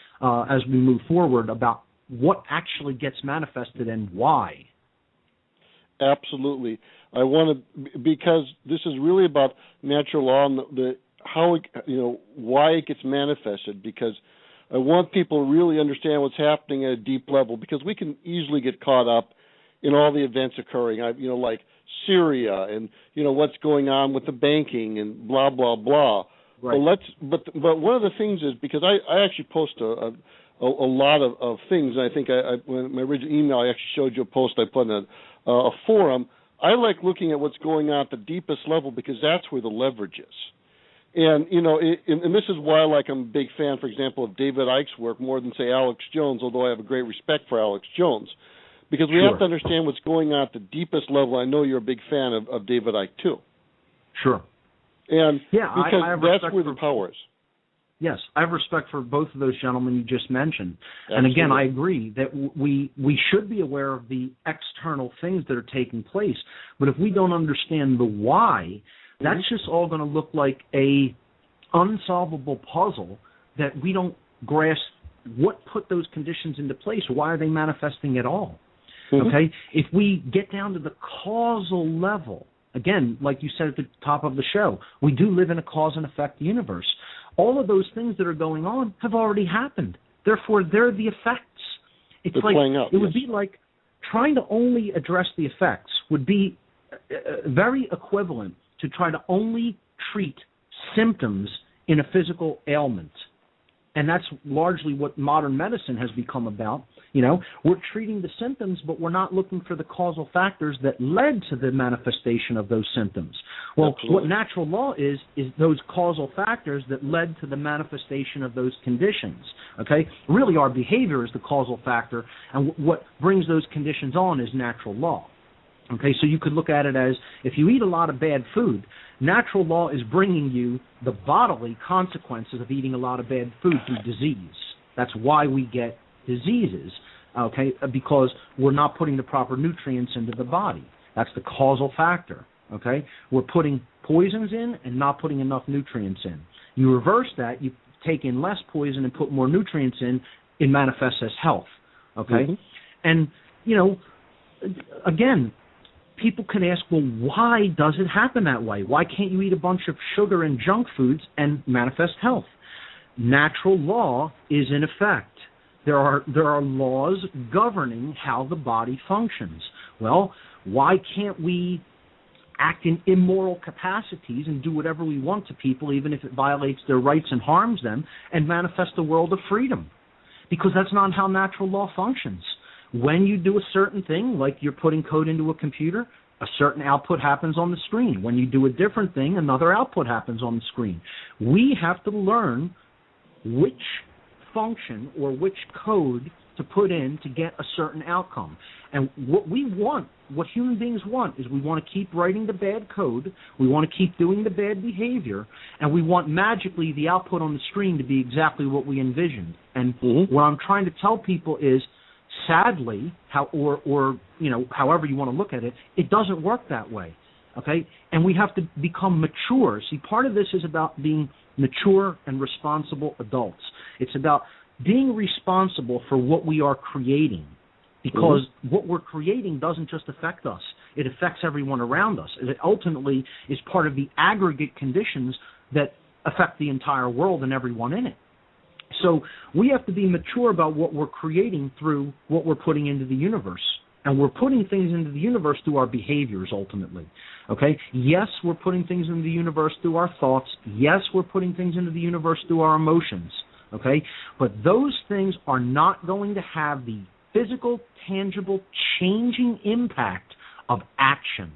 as we move forward about what actually gets manifested and why. Absolutely. I want to, because this is really about natural law and the how it, why it gets manifested, because I want people to really understand what's happening at a deep level, because we can easily get caught up in all the events occurring, like Syria and what's going on with the banking and blah blah blah. Right. But one of the things is, because I actually post a lot of things, and I think when my original email I actually showed you a post I put in a forum. I like looking at what's going on at the deepest level, because that's where the leverage is. And, and this is why, I'm a big fan, for example, of David Icke's work more than, say, Alex Jones, although I have a great respect for Alex Jones, because we have to understand what's going on at the deepest level. I know you're a big fan of David Icke, too. Sure. And because I have that's where the power is. Yes, I have respect for both of those gentlemen you just mentioned. Absolutely. And again, I agree that we should be aware of the external things that are taking place. But if we don't understand the why, that's just all going to look like a unsolvable puzzle that we don't grasp what put those conditions into place. Why are they manifesting at all? Okay? If we get down to the causal level, again, like you said at the top of the show, we do live in a cause and effect universe. All of those things that are going on have already happened. Therefore, they're the effects. They're playing out, would be like trying to only address the effects would be very equivalent to try to only treat symptoms in a physical ailment. And that's largely what modern medicine has become about. We're treating the symptoms, but we're not looking for the causal factors that led to the manifestation of those symptoms. Well, Absolutely. What natural law is those causal factors that led to the manifestation of those conditions. Okay? Really, our behavior is the causal factor, and what brings those conditions on is natural law. Okay, so you could look at it as, if you eat a lot of bad food, natural law is bringing you the bodily consequences of eating a lot of bad food through disease. That's why we get diseases, okay, because we're not putting the proper nutrients into the body. That's the causal factor, okay? We're putting poisons in and not putting enough nutrients in. You reverse that, you take in less poison and put more nutrients in, it manifests as health, okay? And, again, people can ask, well, why does it happen that way? Why can't you eat a bunch of sugar and junk foods and manifest health? Natural law is in effect. There are laws governing how the body functions. Well, why can't we act in immoral capacities and do whatever we want to people, even if it violates their rights and harms them, and manifest a world of freedom? Because that's not how natural law functions. When you do a certain thing, like you're putting code into a computer, a certain output happens on the screen. When you do a different thing, another output happens on the screen. We have to learn which function or which code to put in to get a certain outcome. And what we want, what human beings want, is we want to keep writing the bad code, we want to keep doing the bad behavior, and we want magically the output on the screen to be exactly what we envisioned. And what I'm trying to tell people is, sadly, however you want to look at it, it doesn't work that way, okay? And we have to become mature. See, part of this is about being mature and responsible adults. It's about being responsible for what we are creating, because what we're creating doesn't just affect us. it affects everyone around us. It ultimately is part of the aggregate conditions that affect the entire world and everyone in it. So we have to be mature about what we're creating through what we're putting into the universe. And we're putting things into the universe through our behaviors, ultimately. Okay? Yes, we're putting things into the universe through our thoughts. Yes, we're putting things into the universe through our emotions. Okay? But those things are not going to have the physical, tangible, changing impact of action.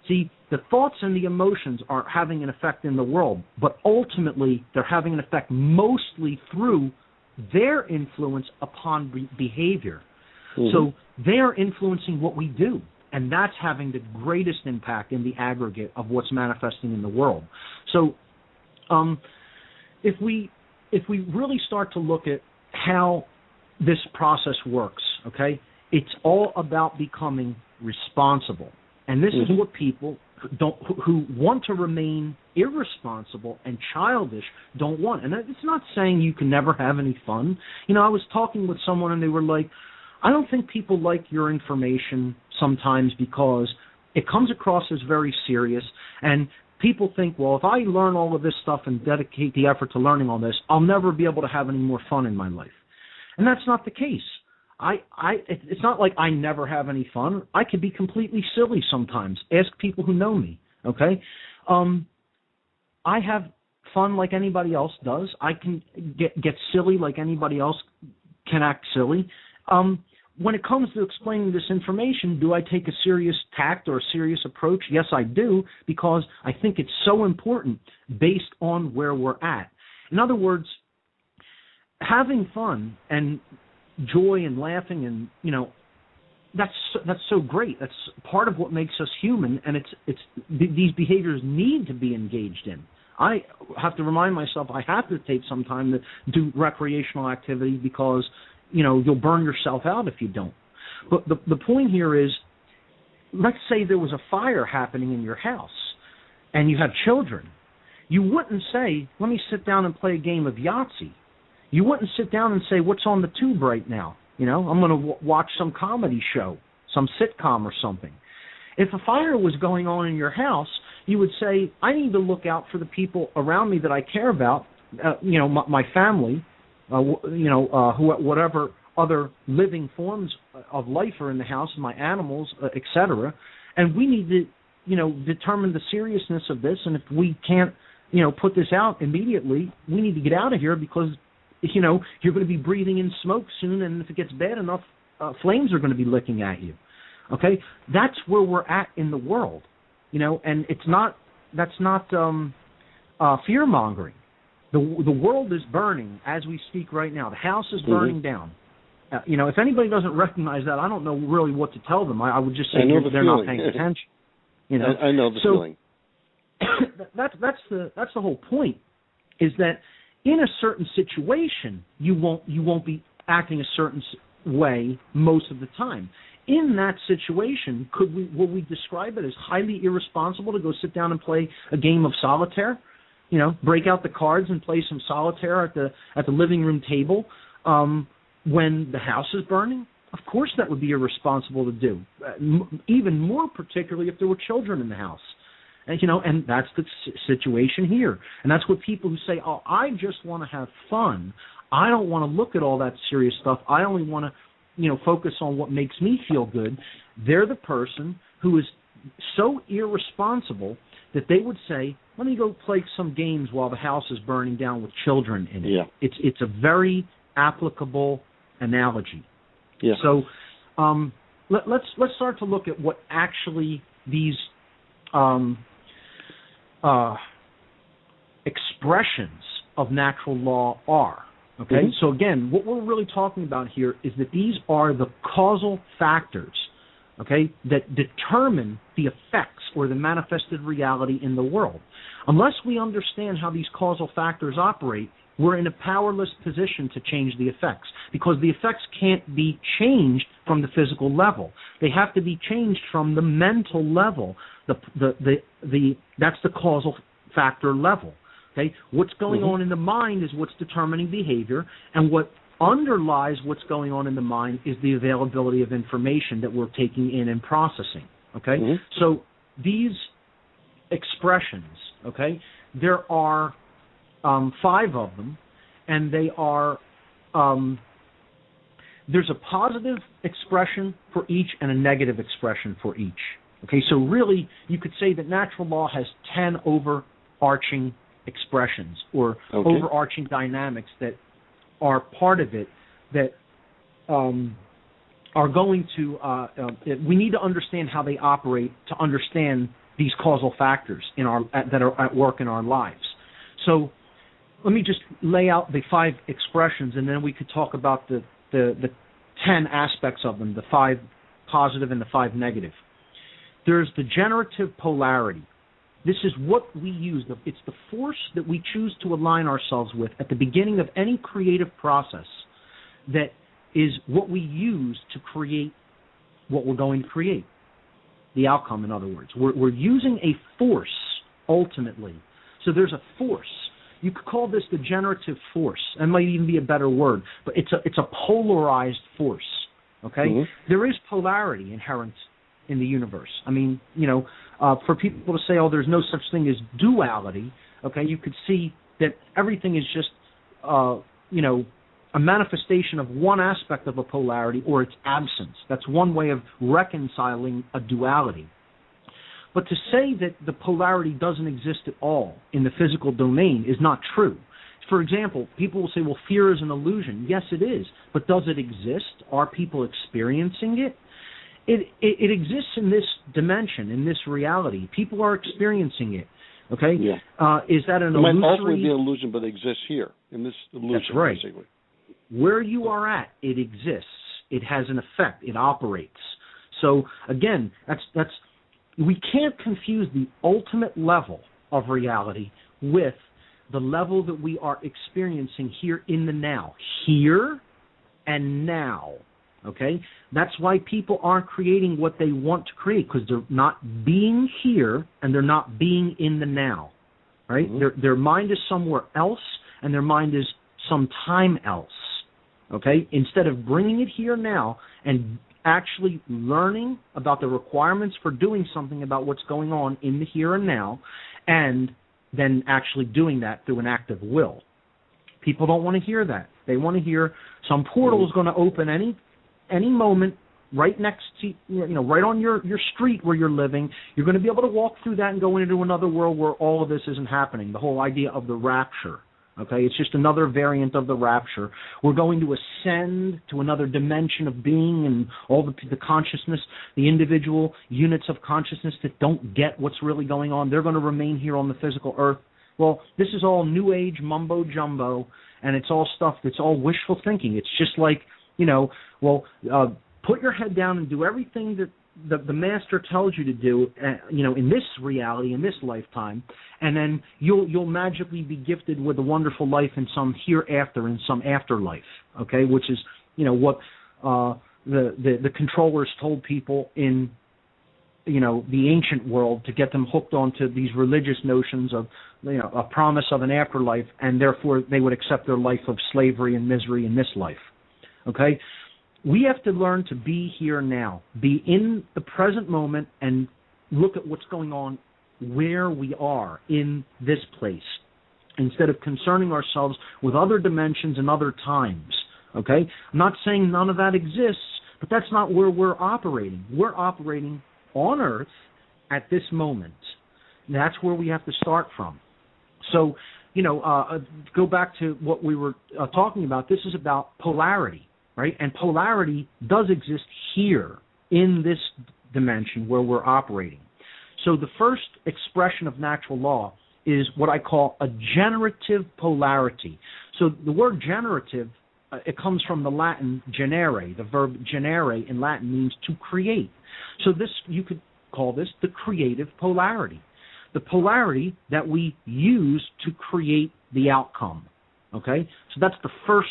See, the thoughts and the emotions are having an effect in the world, but ultimately they're having an effect mostly through their influence upon behavior. Mm-hmm. So they're influencing what we do, and that's having the greatest impact in the aggregate of what's manifesting in the world. So if we really start to look at how this process works, okay, it's all about becoming responsible. And this is what people who want to remain irresponsible and childish don't want. And it's not saying you can never have any fun. You know, I was talking with someone and they were like, I don't think people like your information sometimes because it comes across as very serious. And people think, well, if I learn all of this stuff and dedicate the effort to learning all this, I'll never be able to have any more fun in my life. And that's not the case. It's not like I never have any fun. I could be completely silly sometimes. Ask people who know me, okay? I have fun like anybody else does. I can get silly like anybody else can act silly. When it comes to explaining this information, do I take a serious tact or a serious approach? Yes, I do, because I think it's so important based on where we're at. In other words, having fun and joy and laughing and, you know, that's so great. That's part of what makes us human, and these behaviors need to be engaged in. I have to remind myself I have to take some time to do recreational activity because, you know, you'll burn yourself out if you don't. But the point here is, let's say there was a fire happening in your house and you have children. You wouldn't say, let me sit down and play a game of Yahtzee. You wouldn't sit down and say, what's on the tube right now? You know, I'm going to watch some comedy show, some sitcom or something. If a fire was going on in your house, you would say, I need to look out for the people around me that I care about, you know, my family, whatever other living forms of life are in the house, my animals, etc. And we need to, you know, determine the seriousness of this. And if we can't, you know, put this out immediately, we need to get out of here because, you know, you're going to be breathing in smoke soon, and if it gets bad enough, flames are going to be licking at you. Okay, that's where we're at in the world, you know, and that's not fear mongering. The world is burning as we speak right now. The house is burning down. You know, if anybody doesn't recognize that, I don't know really what to tell them. I would just say they're not paying attention. You know, I know the feeling. That's the whole point, is that in a certain situation, you won't be acting a certain way most of the time. In that situation, will we describe it as highly irresponsible to go sit down and play a game of solitaire? You know, break out the cards and play some solitaire at the living room table when the house is burning? Of course, that would be irresponsible to do. Even more particularly if there were children in the house. And, you know, and that's the situation here. And that's what people who say, oh, I just want to have fun. I don't want to look at all that serious stuff. I only want to, you know, focus on what makes me feel good. They're the person who is so irresponsible that they would say, let me go play some games while the house is burning down with children in it. Yeah. It's a very applicable analogy. Yeah. So let's start to look at what actually these expressions of natural law are. Okay? Mm-hmm. So again, what we're really talking about here is that these are the causal factors, okay, that determine the effects or the manifested reality in the world. Unless we understand how these causal factors operate, we're in a powerless position to change the effects, because the effects can't be changed from the physical level. They have to be changed from the mental level. That's the causal factor level. Okay, what's going on in the mind is what's determining behavior, and what underlies what's going on in the mind is the availability of information that we're taking in and processing. Okay? Mm-hmm. So these expressions, okay, there are 5 of them, and they are, there's a positive expression for each and a negative expression for each. Okay, so really you could say that natural law has 10 overarching expressions or overarching dynamics that are part of it that are going to, we need to understand how they operate to understand these causal factors that are at work in our lives. So let me just lay out the 5 expressions, and then we could talk about the 10 aspects of them, the 5 positive and the 5 negative. There's the generative polarity. This is what we use. It's the force that we choose to align ourselves with at the beginning of any creative process that is what we use to create what we're going to create, the outcome, in other words. We're using a force, ultimately. So there's a force. You could call this the generative force. That might even be a better word, but it's a polarized force, okay? Mm-hmm. There is polarity inherent in the universe. I mean, for people to say, oh, there's no such thing as duality, okay, you could see that everything is just, a manifestation of one aspect of a polarity or its absence. That's one way of reconciling a duality. But to say that the polarity doesn't exist at all in the physical domain is not true. For example, people will say, well, fear is an illusion. Yes, it is. But does it exist? Are people experiencing it? It exists in this dimension, in this reality. People are experiencing it. Okay? Yeah. Is that an illusion? It might ultimately be an illusion, but it exists here, in this illusion. That's right. Basically. Where you are at, it exists. It has an effect. It operates. So, again, that's we can't confuse the ultimate level of reality with the level that we are experiencing here in the now. Here and now. Okay? That's why people aren't creating what they want to create, because they're not being here and they're not being in the now. Right? Mm-hmm. Their mind is somewhere else and their mind is sometime else. Okay? Instead of bringing it here now and actually learning about the requirements for doing something about what's going on in the here and now, and then actually doing that through an act of will. People don't want to hear that. They want to hear some portal is going to open any moment right next to, right on your street where you're living. You're going to be able to walk through that and go into another world where all of this isn't happening. The whole idea of the rapture. Okay, it's just another variant of the rapture. We're going to ascend to another dimension of being, and all the consciousness, the individual units of consciousness that don't get what's really going on, they're going to remain here on the physical earth. Well, this is all New Age mumbo-jumbo, and it's all stuff that's all wishful thinking. It's just like, put your head down and do everything that the master tells you to do, in this reality, in this lifetime, and then you'll magically be gifted with a wonderful life in some hereafter, in some afterlife, okay, which is, what the controllers told people in, the ancient world to get them hooked onto these religious notions of, a promise of an afterlife, and therefore they would accept their life of slavery and misery in this life, okay? We have to learn to be here now, be in the present moment, and look at what's going on where we are in this place, instead of concerning ourselves with other dimensions and other times, okay? I'm not saying none of that exists, but that's not where we're operating. We're operating on Earth at this moment. That's where we have to start from. So, go back to what we were talking about. This is about polarity. Right? And polarity does exist here in this dimension where we're operating. So the first expression of natural law is what I call a generative polarity. So the word generative, it comes from the Latin genere. The verb genere in Latin means to create. So this, you could call this the creative polarity. The polarity that we use to create the outcome. Okay? So that's the first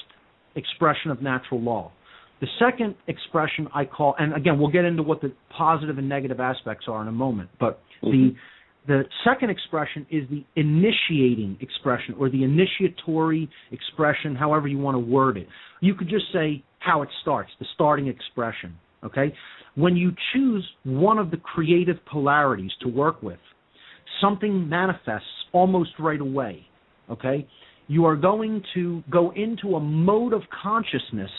expression of natural law. The second expression I call, and again, we'll get into what the positive and negative aspects are in a moment, but the second expression is the initiating expression, or the initiatory expression, however you want to word it. You could just say how it starts, the starting expression, okay? When you choose one of the creative polarities to work with, something manifests almost right away, okay? You are going to go into a mode of consciousness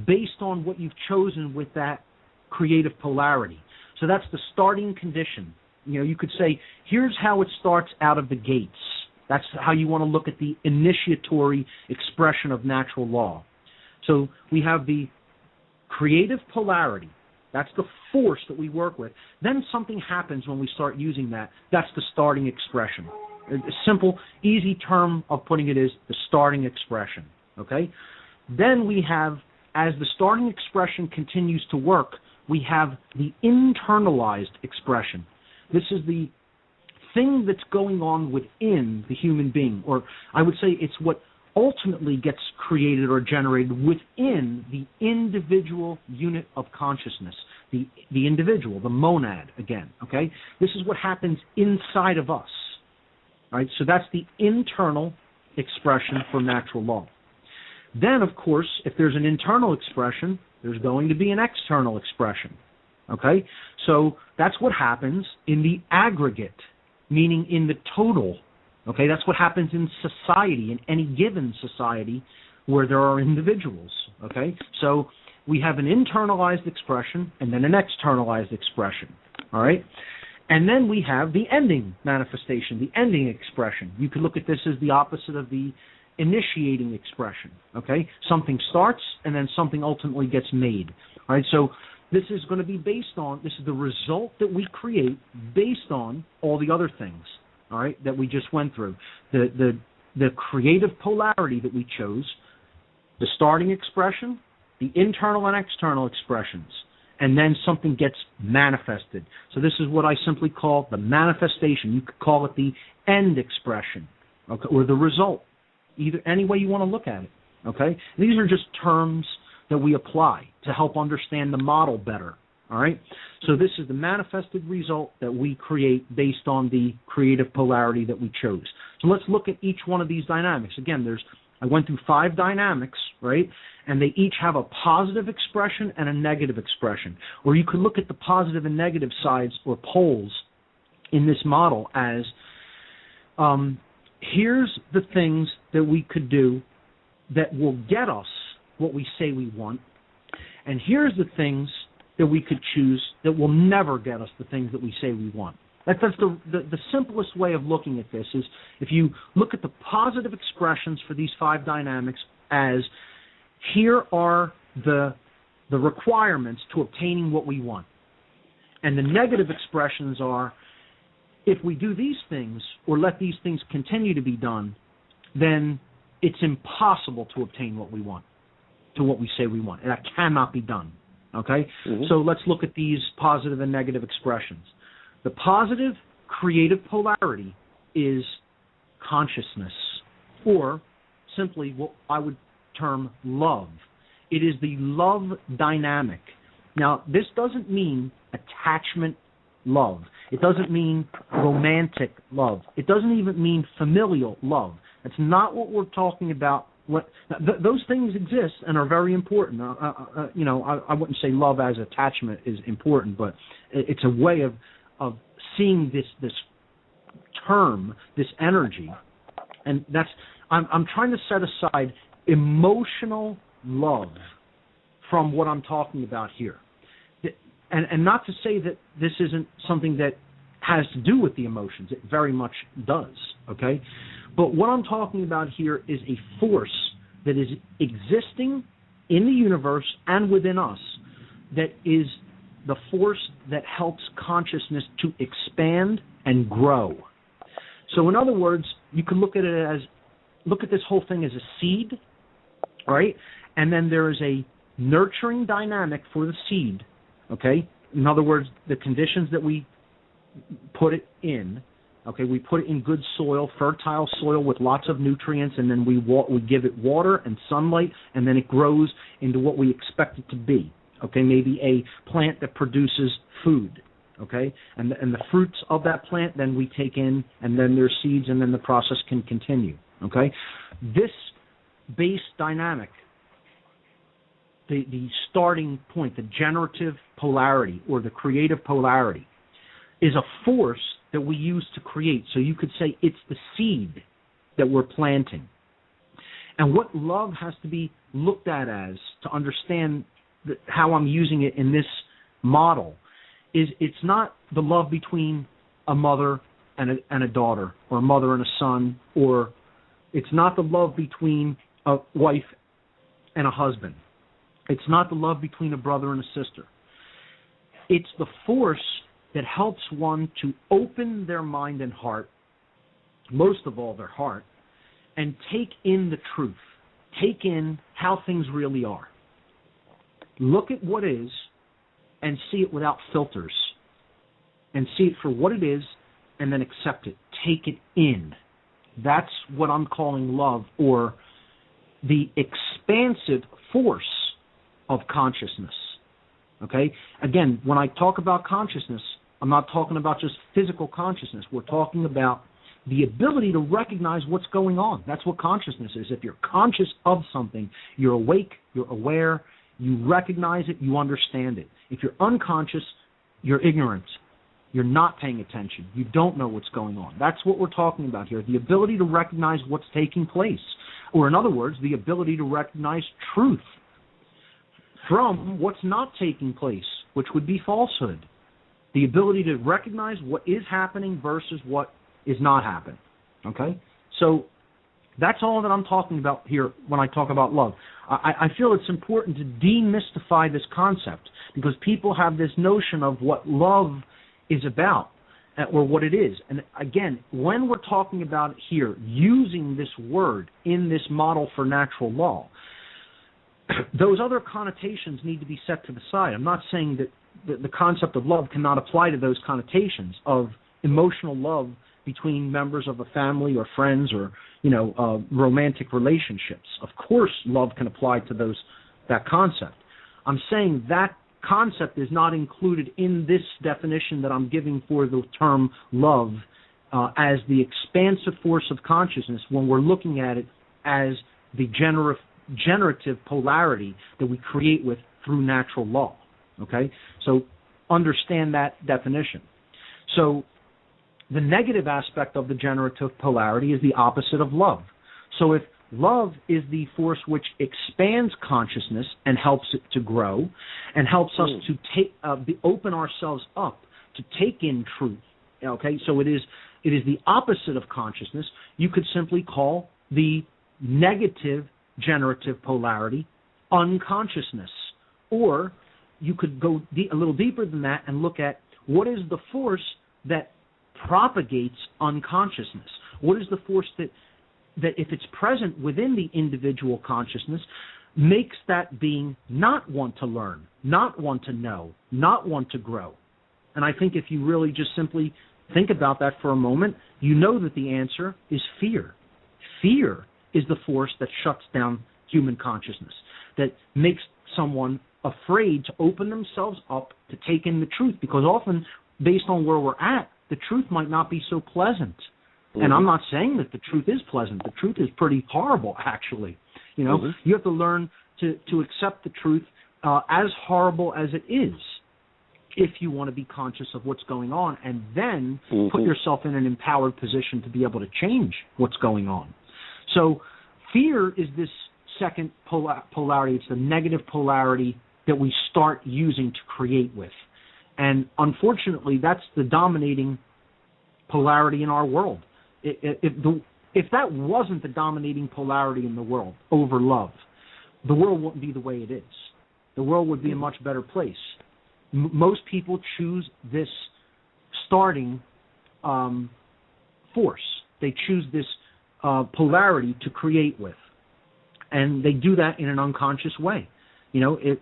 based on what you've chosen with that creative polarity. So that's the starting condition. You know, you could say, here's how it starts out of the gates. That's how you want to look at the initiatory expression of natural law. So we have the creative polarity. That's the force that we work with. Then something happens when we start using that. That's the starting expression. A simple, easy term of putting it is the starting expression, okay? Then we have, as the starting expression continues to work, we have the internalized expression. This is the thing that's going on within the human being, or I would say it's what ultimately gets created or generated within the individual unit of consciousness, the individual, the monad, again, okay? This is what happens inside of us, right? So that's the internal expression for natural law. Then, of course, if there's an internal expression, there's going to be an external expression, okay? So that's what happens in the aggregate, meaning in the total. Okay, that's what happens in society, in any given society where there are individuals. Okay, so we have an internalized expression and then an externalized expression. All right, and then we have the ending manifestation, the ending expression. You could look at this as the opposite of the initiating expression. Okay, something starts and then something ultimately gets made. All right, so this is going to be based on, this is the result that we create based on all the other things. All right, that we just went through. The creative polarity that we chose, the starting expression, the internal and external expressions, and then something gets manifested. So this is what I simply call the manifestation. You could call it the end expression, okay, or the result, either any way you want to look at it. Okay, these are just terms that we apply to help understand the model better. All right, so this is the manifested result that we create based on the creative polarity that we chose. So let's look at each one of these dynamics. Again, I went through 5 dynamics, right? And they each have a positive expression and a negative expression. Or you could look at the positive and negative sides or poles in this model as here's the things that we could do that will get us what we say we want, and here's the things that we could choose that will never get us the things that we say we want. That's the simplest way of looking at this is if you look at the positive expressions for these 5 dynamics as here are the requirements to obtaining what we want. And the negative expressions are if we do these things or let these things continue to be done, then it's impossible to obtain what we want, to what we say we want. That cannot be done. Okay? Mm-hmm. So let's look at these positive and negative expressions. The positive creative polarity is consciousness, or simply what I would term love. It is the love dynamic. Now, this doesn't mean attachment love. It doesn't mean romantic love. It doesn't even mean familial love. That's not what we're talking about. Those things exist and are very important. I wouldn't say love as attachment is important, but it's a way of seeing this term, this energy, and that's I'm trying to set aside emotional love from what I'm talking about here, and not to say that this isn't something that has to do with the emotions. It very much does. Okay. But what I'm talking about here is a force that is existing in the universe and within us that is the force that helps consciousness to expand and grow. So in other words, you can look at this whole thing as a seed, right? And then there is a nurturing dynamic for the seed, okay? In other words, the conditions that we put it in. Okay, we put it in good soil, fertile soil with lots of nutrients, and then we give it water and sunlight, and then it grows into what we expect it to be. Okay, maybe a plant that produces food. Okay, and the fruits of that plant then we take in, and then there's seeds, and then the process can continue. Okay, this base dynamic the starting point, the generative polarity or the creative polarity, is a force that we use to create. So you could say it's the seed that we're planting. And what love has to be looked at as, to understand how I'm using it in this model, is it's not the love between a mother and a daughter, or a mother and a son, or it's not the love between a wife and a husband. It's not the love between a brother and a sister. It's the force that helps one to open their mind and heart, most of all their heart, and take in the truth, take in how things really are. Look at what is and see it without filters, and see it for what it is, and then accept it, take it in. That's what I'm calling love, or the expansive force of consciousness. Okay? Again, when I talk about consciousness, I'm not talking about just physical consciousness. We're talking about the ability to recognize what's going on. That's what consciousness is. If you're conscious of something, you're awake, you're aware, you recognize it, you understand it. If you're unconscious, you're ignorant. You're not paying attention. You don't know what's going on. That's what we're talking about here, the ability to recognize what's taking place. Or in other words, the ability to recognize truth from what's not taking place, which would be falsehood. The ability to recognize what is happening versus what is not happening. Okay? So that's all that I'm talking about here when I talk about love. I feel it's important to demystify this concept, because people have this notion of what love is about, or what it is. And again, when we're talking about it here, using this word in this model for natural law, those other connotations need to be set to the side. I'm not saying that the concept of love cannot apply to those connotations of emotional love between members of a family or friends, or romantic relationships. Of course, love can apply to that concept. I'm saying that concept is not included in this definition that I'm giving for the term love as the expansive force of consciousness, when we're looking at it as the generative polarity that we create with through natural law. Okay? So understand that definition. So the negative aspect of the generative polarity is the opposite of love. So if love is the force which expands consciousness and helps it to grow, and helps us to open ourselves up to take in truth. Okay, so it is the opposite of consciousness. You could simply call the negative generative polarity unconsciousness, or you could go a little deeper than that and look at what is the force that propagates unconsciousness. What is the force that if it's present within the individual consciousness, makes that being not want to learn, not want to know, not want to grow? And I think if you really just simply think about that for a moment, you know that the answer is fear. Fear is the force that shuts down human consciousness, that makes someone afraid to open themselves up to take in the truth, because often, based on where we're at, the truth might not be so pleasant. And I'm not saying that the truth is pleasant. The truth is pretty horrible, actually. You have to learn to accept the truth as horrible as it is, if you want to be conscious of what's going on, and then put yourself in an empowered position to be able to change what's going on. So fear is this second polarity. It's the negative polarity that we start using to create with. And unfortunately, that's the dominating polarity in our world. If that wasn't the dominating polarity in the world over love, the world wouldn't be the way it is. The world would be a much better place. Most people choose this starting force. They choose this polarity to create with. And they do that in an unconscious way.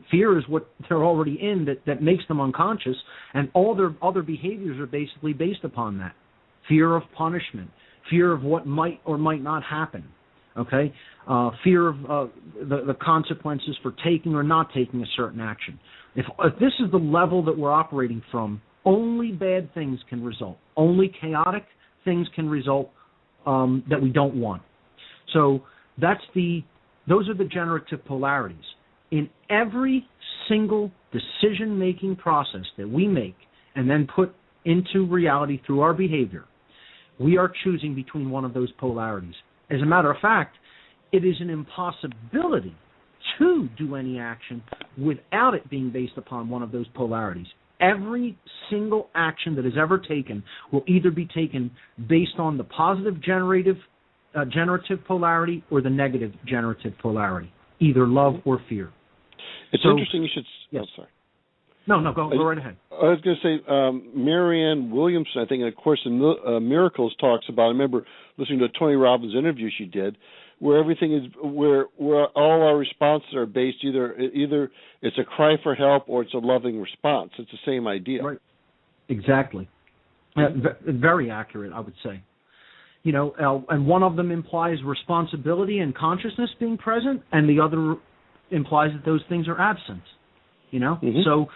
Fear is what they're already in that makes them unconscious, and all their other behaviors are basically based upon that. Fear of punishment, fear of what might or might not happen, okay? Fear of the consequences for taking or not taking a certain action. If this is the level that we're operating from, only bad things can result. Only chaotic things can result that we don't want. So those are the generative polarities. in every single decision-making process that we make and then put into reality through our behavior, we are choosing between one of those polarities. As a matter of fact, it is an impossibility to do any action without it being based upon one of those polarities. Every single action that is ever taken will either be taken based on the positive generative polarity or the negative generative polarity, either love or fear. It's interesting you should... Yes. Oh, sorry. No, go right ahead. I was going to say, Marianne Williamson, I think, in A Course in Miracles talks about, I remember listening to a Tony Robbins interview she did, where everything is, where all our responses are based, either it's a cry for help or it's a loving response. It's the same idea. Right. Exactly. Very accurate, I would say. You know, and one of them implies responsibility and consciousness being present, and the other implies that those things are absent. You know? Mm-hmm. So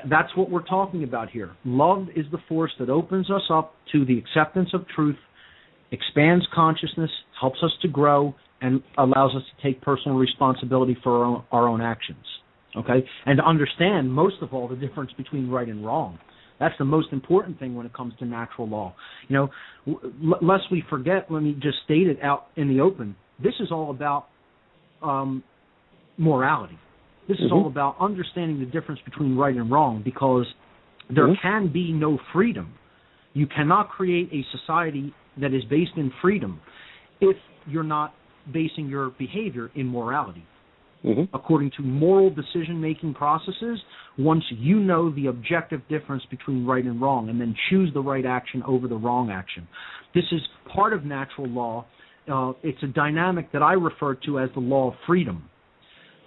that's what we're talking about here. Love is the force that opens us up to the acceptance of truth, expands consciousness, helps us to grow, and allows us to take personal responsibility for our own actions. Okay? And to understand, most of all, the difference between right and wrong. That's the most important thing when it comes to natural law. You know, lest we forget, let me just state it out in the open, this is all about morality. This is all about understanding the difference between right and wrong, because there can be no freedom. You cannot create a society that is based in freedom if you're not basing your behavior in morality. According to moral decision-making processes, once you know the objective difference between right and wrong, and then choose the right action over the wrong action. This is part of natural law. It's a dynamic that I refer to as the law of freedom.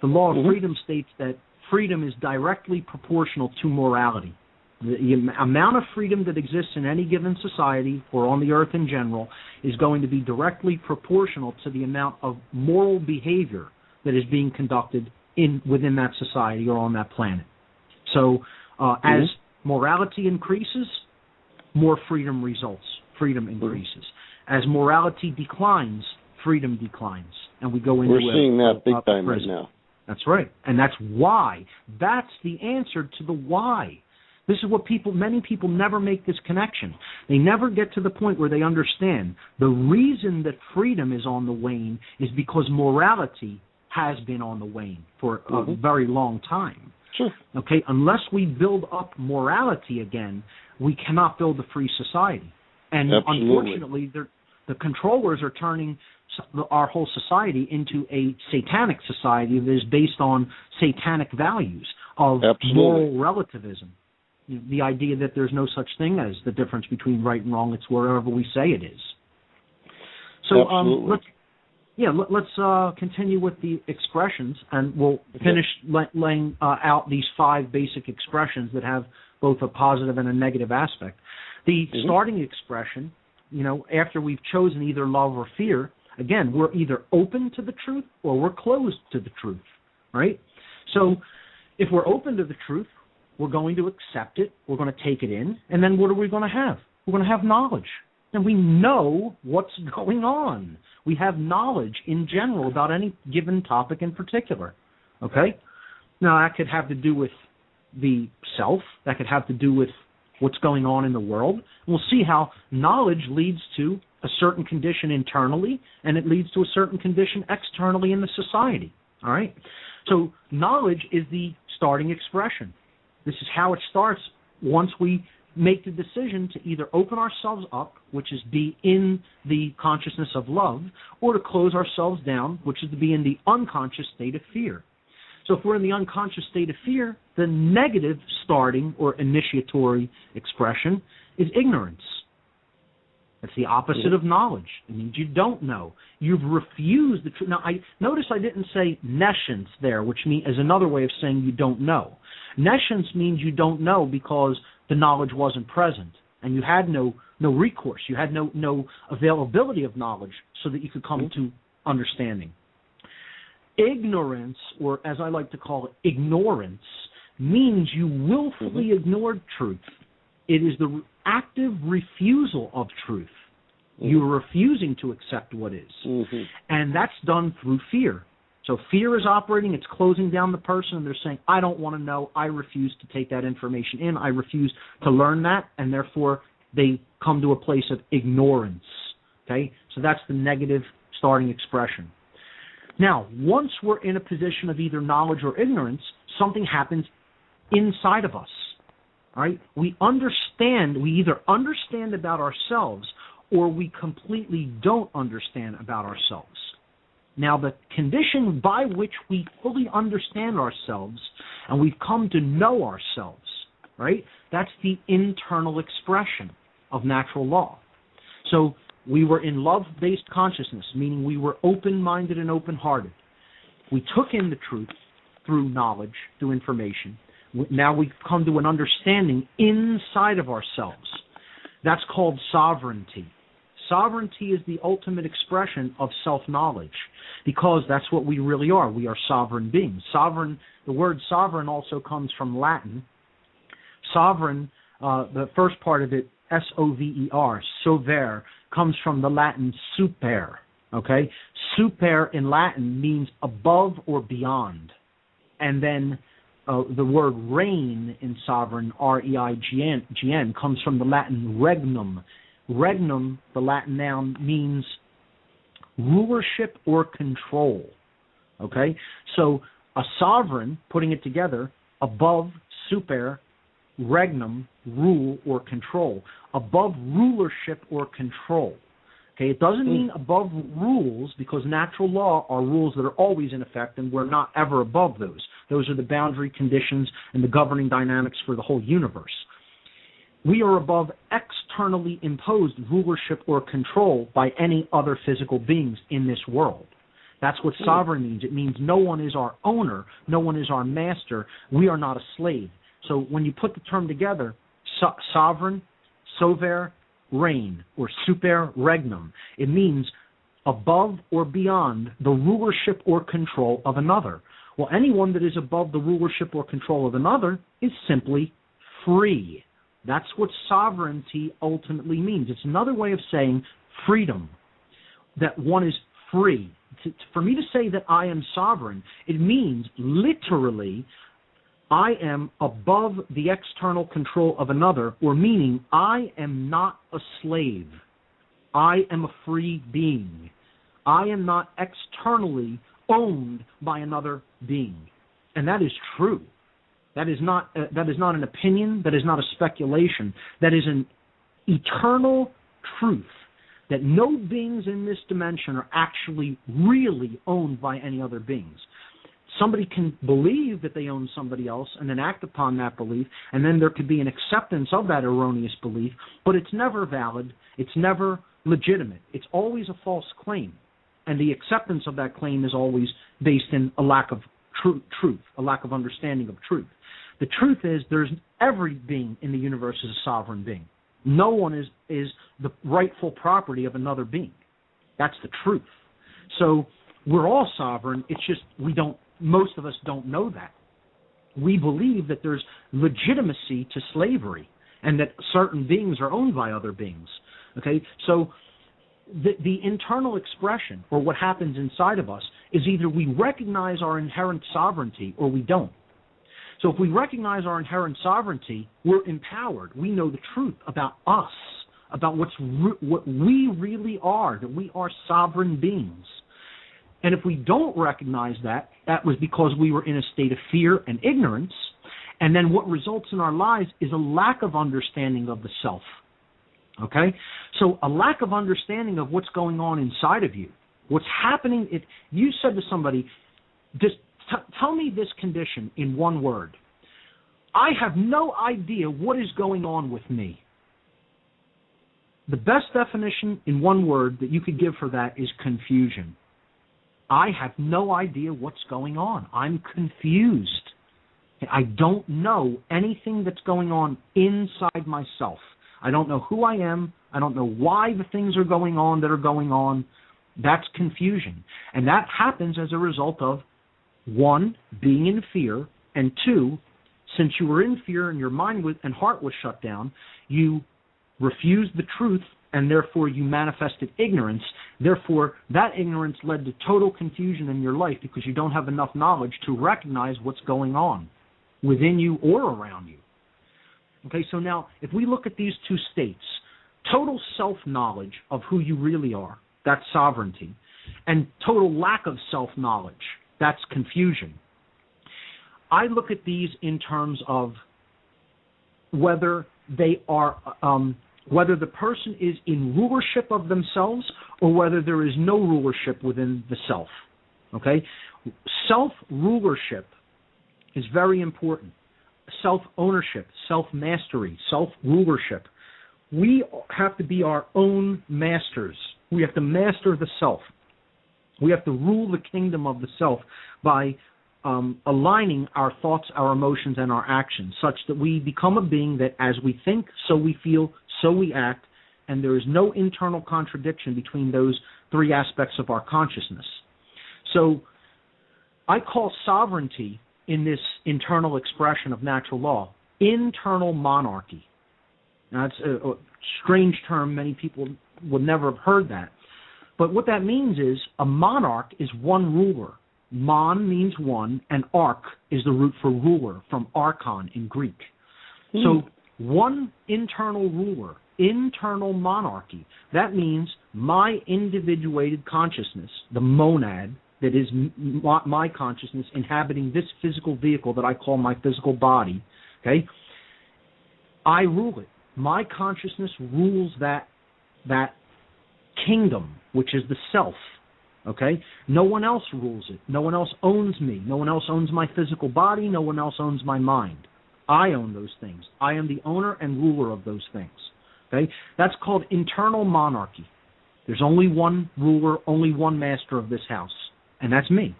The law of freedom states that freedom is directly proportional to morality. The amount of freedom that exists in any given society or on the earth in general is going to be directly proportional to the amount of moral behavior that is being conducted within that society or on that planet. So as morality increases, more freedom results. Freedom increases. As morality declines, freedom declines. And we go into We're seeing that big time right now. That's right. And that's why. That's the answer to the why. This is what many people never make this connection. They never get to the point where they understand the reason that freedom is on the wane is because morality has been on the wane for a very long time. Sure. Okay, unless we build up morality again, we cannot build a free society. And unfortunately, the controllers are turning our whole society into a satanic society that is based on satanic values of moral relativism. The idea that there's no such thing as the difference between right and wrong, it's wherever we say it is. So let's continue with the expressions, and we'll finish laying out these 5 basic expressions that have both a positive and a negative aspect. The starting expression, you know, after we've chosen either love or fear, again, we're either open to the truth or we're closed to the truth, right? So if we're open to the truth, we're going to accept it, we're going to take it in, and then what are we going to have? We're going to have knowledge. And we know what's going on. We have knowledge in general about any given topic in particular, okay? Now, that could have to do with the self. That could have to do with what's going on in the world. We'll see how knowledge leads to a certain condition internally, and it leads to a certain condition externally in the society, all right? So knowledge is the starting expression. This is how it starts once we make the decision to either open ourselves up, which is be in the consciousness of love, or to close ourselves down, which is to be in the unconscious state of fear. So if we're in the unconscious state of fear, the negative starting or initiatory expression is ignorance. It's the opposite of knowledge. It means you don't know. You've refused the truth. Now, notice I didn't say nescience there, which is another way of saying you don't know. Nescience means you don't know because the knowledge wasn't present, and you had no recourse. You had no availability of knowledge so that you could come to understanding. Ignorance, or as I like to call it, ignorance, means you willfully ignored truth. It is the active refusal of truth. You're refusing to accept what is. And that's done through fear. So fear is operating, it's closing down the person, and they're saying, I don't want to know, I refuse to take that information in, I refuse to learn that, and therefore they come to a place of ignorance. Okay? So that's the negative starting expression. Now, once we're in a position of either knowledge or ignorance, something happens inside of us. All right? We either understand about ourselves or we completely don't understand about ourselves. Now, the condition by which we fully understand ourselves and we've come to know ourselves, right, that's the internal expression of natural law. So we were in love-based consciousness, meaning we were open-minded and open-hearted. We took in the truth through knowledge, through information. Now we've come to an understanding inside of ourselves. That's called sovereignty. Sovereignty is the ultimate expression of self-knowledge because that's what we really are. We are sovereign beings. The word sovereign also comes from Latin. Sovereign, the first part of it, S-O-V-E-R, sover, comes from the Latin super. Okay? Super in Latin means above or beyond. And then the word reign in sovereign, R-E-I-G-N, comes from the Latin regnum. Regnum, the Latin noun, means rulership or control. Okay? So a sovereign, putting it together, above, super, regnum, rule or control. Above rulership or control. Okay? It doesn't mean above rules, because natural law are rules that are always in effect, and we're not ever above those. Those are the boundary conditions and the governing dynamics for the whole universe. We are above externally imposed rulership or control by any other physical beings in this world. That's what sovereign means. It means no one is our owner, no one is our master, we are not a slave. So when you put the term together, sovereign, sover, reign, or super regnum, it means above or beyond the rulership or control of another. Well, anyone that is above the rulership or control of another is simply free. That's what sovereignty ultimately means. It's another way of saying freedom, that one is free. For me to say that I am sovereign, it means literally I am above the external control of another, or meaning I am not a slave. I am a free being. I am not externally owned by another being. And that is true. That is not an opinion. That is not a speculation. That is an eternal truth that no beings in this dimension are actually really owned by any other beings. Somebody can believe that they own somebody else and then act upon that belief, and then there could be an acceptance of that erroneous belief, but it's never valid. It's never legitimate. It's always a false claim, and the acceptance of that claim is always based in a lack of truth, a lack of understanding of truth. The truth is every being in the universe is a sovereign being. No one is the rightful property of another being. That's the truth. So we're all sovereign. It's just most of us don't know that. We believe that there's legitimacy to slavery and that certain beings are owned by other beings. Okay? So the internal expression, or what happens inside of us, is either we recognize our inherent sovereignty or we don't. So if we recognize our inherent sovereignty, we're empowered. We know the truth about us, about what we really are, that we are sovereign beings. And if we don't recognize that, that was because we were in a state of fear and ignorance. And then what results in our lives is a lack of understanding of the self. Okay? So a lack of understanding of what's going on inside of you. What's happening, if you said to somebody, just tell me this condition in one word. I have no idea what is going on with me. The best definition in one word that you could give for that is confusion. I have no idea what's going on. I'm confused. I don't know anything that's going on inside myself. I don't know who I am. I don't know why the things are going on that are going on. That's confusion. And that happens as a result of, one, being in fear, and two, since you were in fear and your mind and heart was shut down, you refused the truth and therefore you manifested ignorance. Therefore, that ignorance led to total confusion in your life because you don't have enough knowledge to recognize what's going on within you or around you. Okay, so now if we look at these two states, total self-knowledge of who you really are, that's sovereignty, and total lack of self-knowledge, that's confusion. I look at these in terms of whether they are, whether the person is in rulership of themselves or whether there is no rulership within the self. Okay? Self-rulership is very important. Self-ownership, self-mastery, self-rulership. We have to be our own masters. We have to master the self. We have to rule the kingdom of the self by aligning our thoughts, our emotions, and our actions such that we become a being that as we think, so we feel, so we act, and there is no internal contradiction between those three aspects of our consciousness. So I call sovereignty in this internal expression of natural law internal monarchy. Now, it's a strange term. Many people would never have heard that. But what that means is a monarch is one ruler. Mon means one, and arch is the root for ruler, from archon in Greek. So one internal ruler, internal monarchy. That means my individuated consciousness, the monad, that is my consciousness inhabiting this physical vehicle that I call my physical body, okay? I rule it. My consciousness rules that kingdom, which is the self, okay? No one else rules it. No one else owns me. No one else owns my physical body. No one else owns my mind. I own those things. I am the owner and ruler of those things, okay? That's called internal monarchy. There's only one ruler, only one master of this house, and that's me.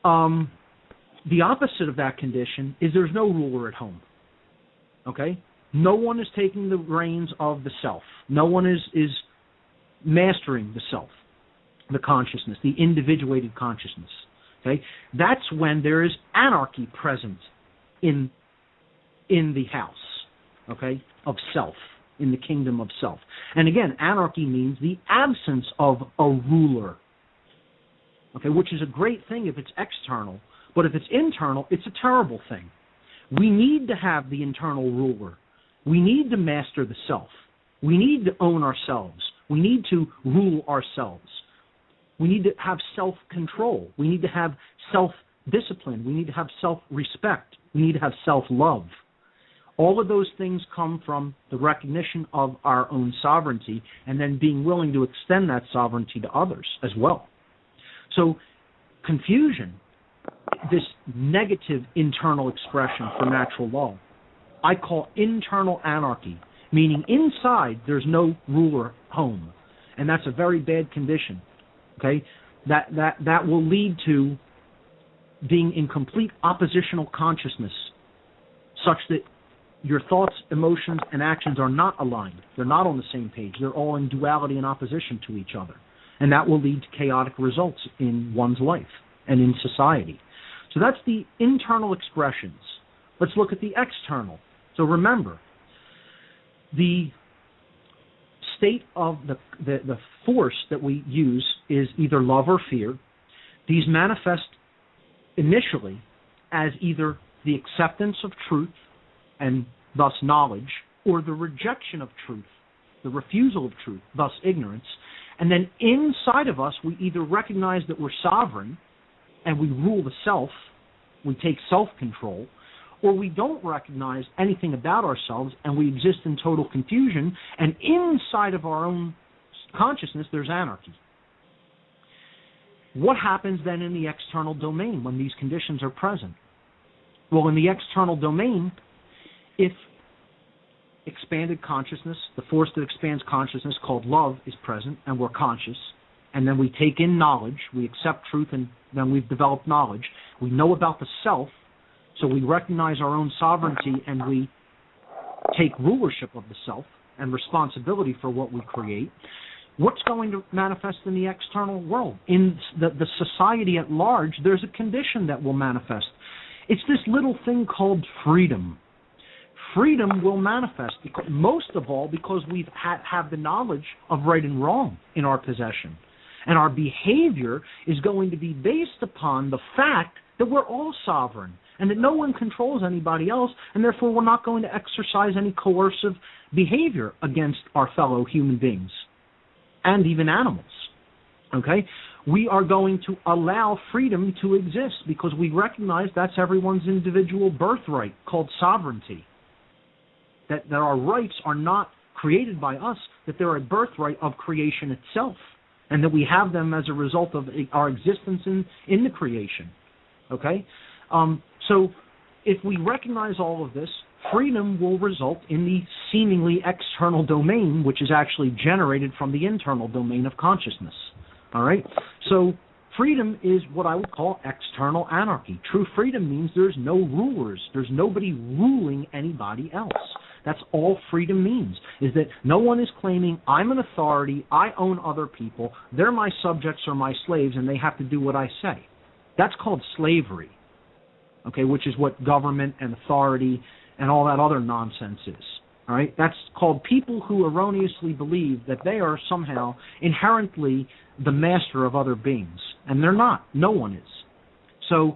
The opposite of that condition is there's no ruler at home, okay? No one is taking the reins of the self. No one is mastering the self, the consciousness, the individuated consciousness. Okay, that's when there is anarchy present in the house, okay, of self, in the kingdom of self. And again, anarchy means the absence of a ruler. Okay, which is a great thing if it's external, but if it's internal, it's a terrible thing. We need to have the internal ruler. We need to master the self. We need to own ourselves. We need to rule ourselves. We need to have self-control. We need to have self-discipline. We need to have self-respect. We need to have self-love. All of those things come from the recognition of our own sovereignty and then being willing to extend that sovereignty to others as well. So confusion, this negative internal expression for natural law, I call internal anarchy, meaning inside there's no ruler home, and that's a very bad condition. Okay, that will lead to being in complete oppositional consciousness, such that your thoughts, emotions, and actions are not aligned. They're not on the same page. They're all in duality and opposition to each other, and that will lead to chaotic results in one's life and in society. So that's the internal expressions. Let's look at the external. So remember, the state of the force that we use is either love or fear. These manifest initially as either the acceptance of truth and thus knowledge, or the rejection of truth, the refusal of truth, thus ignorance. And then inside of us, we either recognize that we're sovereign and we rule the self, we take self-control, or we don't recognize anything about ourselves and we exist in total confusion, and inside of our own consciousness there's anarchy. What happens then in the external domain when these conditions are present? Well, in the external domain, if expanded consciousness, the force that expands consciousness called love, is present and we're conscious, and then we take in knowledge, we accept truth, and then we've developed knowledge, we know about the self, so we recognize our own sovereignty and we take rulership of the self and responsibility for what we create. What's going to manifest in the external world? In the society at large, there's a condition that will manifest. It's this little thing called freedom. freedom will manifest, because, most of all because we have the knowledge of right and wrong in our possession. And our behavior is going to be based upon the fact that we're all sovereign and that no one controls anybody else, and therefore we're not going to exercise any coercive behavior against our fellow human beings and even animals. Okay? We are going to allow freedom to exist because we recognize that's everyone's individual birthright called sovereignty. That our rights are not created by us, that they're a birthright of creation itself, and that we have them as a result of our existence in the creation. Okay? So if we recognize all of this, freedom will result in the seemingly external domain, which is actually generated from the internal domain of consciousness. All right? So freedom is what I would call external anarchy. True freedom means there's no rulers. There's nobody ruling anybody else. That's all freedom means, is that no one is claiming, I'm an authority, I own other people, they're my subjects or my slaves, and they have to do what I say. That's called slavery, okay, which is what government and authority and all that other nonsense is. All right? That's called people who erroneously believe that they are somehow inherently the master of other beings, and they're not. No one is. So,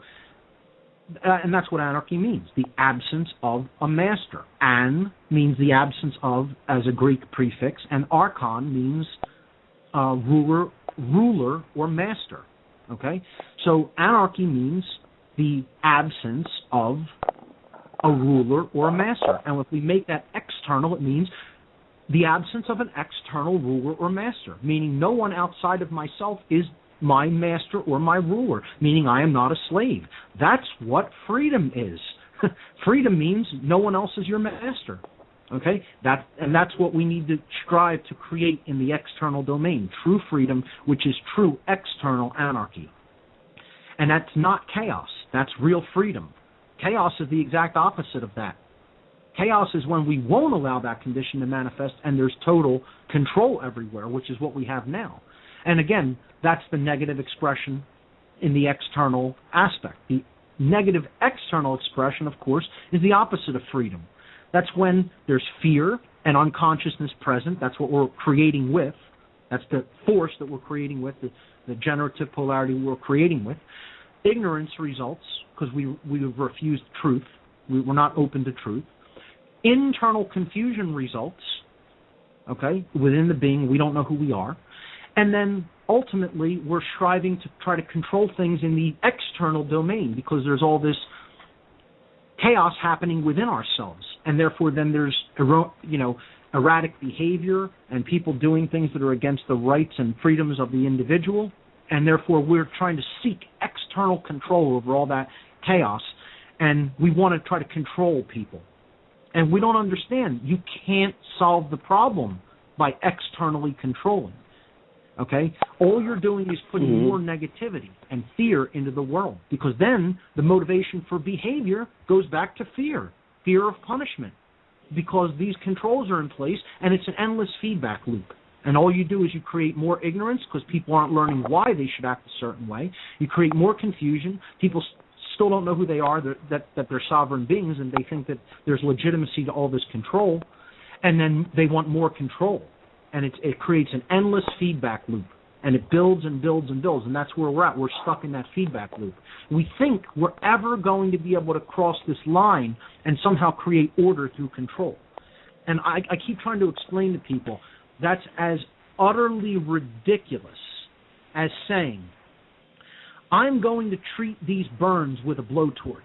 and that's what anarchy means, the absence of a master. An means the absence of as a Greek prefix, and archon means ruler or master. Okay? So anarchy means the absence of a ruler or a master. And if we make that external, it means the absence of an external ruler or master, meaning no one outside of myself is my master or my ruler, meaning I am not a slave. That's what freedom is. Freedom means no one else is your master. Okay? That's what we need to strive to create in the external domain, true freedom, which is true external anarchy. And that's not chaos. That's real freedom. Chaos is the exact opposite of that. Chaos is when we won't allow that condition to manifest and there's total control everywhere, which is what we have now. And again, that's the negative expression in the external aspect. The negative external expression, of course, is the opposite of freedom. That's when there's fear and unconsciousness present. That's what we're creating with. That's the force that we're creating with, the generative polarity we're creating with. Ignorance results because we've refused truth. We're not open to truth. Internal confusion results, okay, within the being. We don't know who we are. And then ultimately we're striving to try to control things in the external domain because there's all this chaos happening within ourselves. And therefore then there's erratic behavior and people doing things that are against the rights and freedoms of the individual. And therefore we're trying to seek external control over all that chaos. And we want to try to control people. And we don't understand. You can't solve the problem by externally controlling. Okay? All you're doing is putting more negativity and fear into the world, because then the motivation for behavior goes back to fear of punishment, because these controls are in place and it's an endless feedback loop. And all you do is you create more ignorance because people aren't learning why they should act a certain way. You create more confusion. People still don't know who they are, that they're sovereign beings, and they think that there's legitimacy to all this control, and then they want more control. And it creates an endless feedback loop, and it builds and builds and builds, and that's where we're at. We're stuck in that feedback loop. We think we're ever going to be able to cross this line and somehow create order through control. And I keep trying to explain to people that's as utterly ridiculous as saying, I'm going to treat these burns with a blowtorch.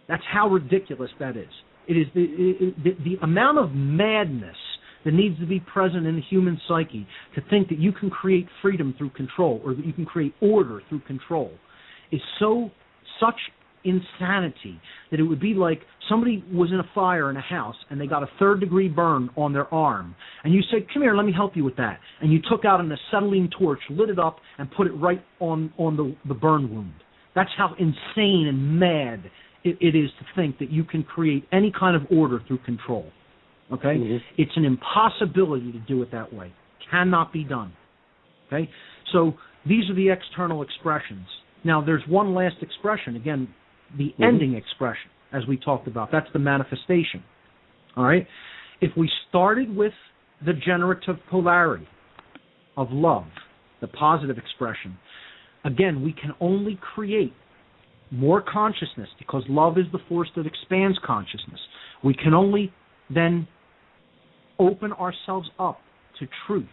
That's how ridiculous that is. It is the amount of madness that needs to be present in the human psyche to think that you can create freedom through control or that you can create order through control is such insanity that it would be like somebody was in a fire in a house and they got a 3rd-degree burn on their arm, and you said, come here, let me help you with that, and you took out an acetylene torch, lit it up, and put it right on the burn wound. That's how insane and mad it is to think that you can create any kind of order through control. Okay? It's an impossibility to do it that way. Cannot be done. Okay? So these are the external expressions. Now there's one last expression, again, the ending expression, as we talked about. That's the manifestation. All right? If we started with the generative polarity of love, the positive expression, again, we can only create more consciousness because love is the force that expands consciousness. We can only then open ourselves up to truth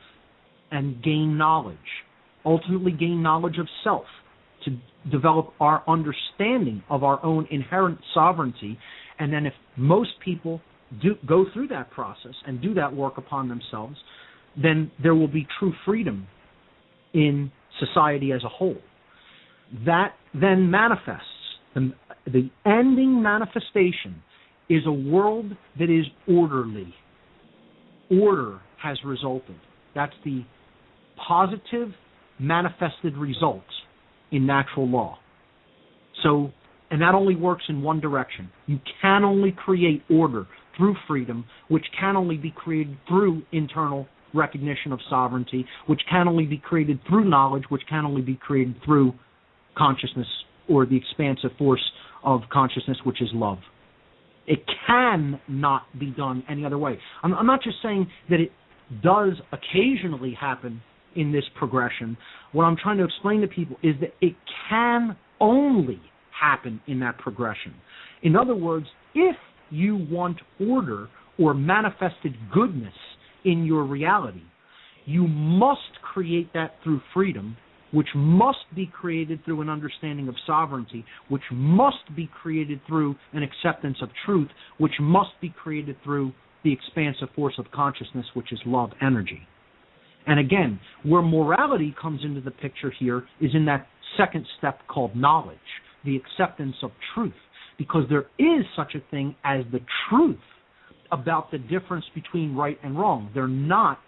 and gain knowledge, ultimately gain knowledge of self, to develop our understanding of our own inherent sovereignty. And then if most people do go through that process and do that work upon themselves, then there will be true freedom in society as a whole. That then manifests. The ending manifestation is a world that is orderly. Order has resulted. That's the positive manifested result in natural law. So, and that only works in one direction. You can only create order through freedom, which can only be created through internal recognition of sovereignty, which can only be created through knowledge, which can only be created through consciousness or the expansive force of consciousness, which is love. It cannot be done any other way. I'm not just saying that it does occasionally happen in this progression. What I'm trying to explain to people is that it can only happen in that progression. In other words, if you want order or manifested goodness in your reality, you must create that through freedom, which must be created through an understanding of sovereignty, which must be created through an acceptance of truth, which must be created through the expansive force of consciousness, which is love energy. And again, where morality comes into the picture here is in that second step called knowledge, the acceptance of truth, because there is such a thing as the truth about the difference between right and wrong. They're not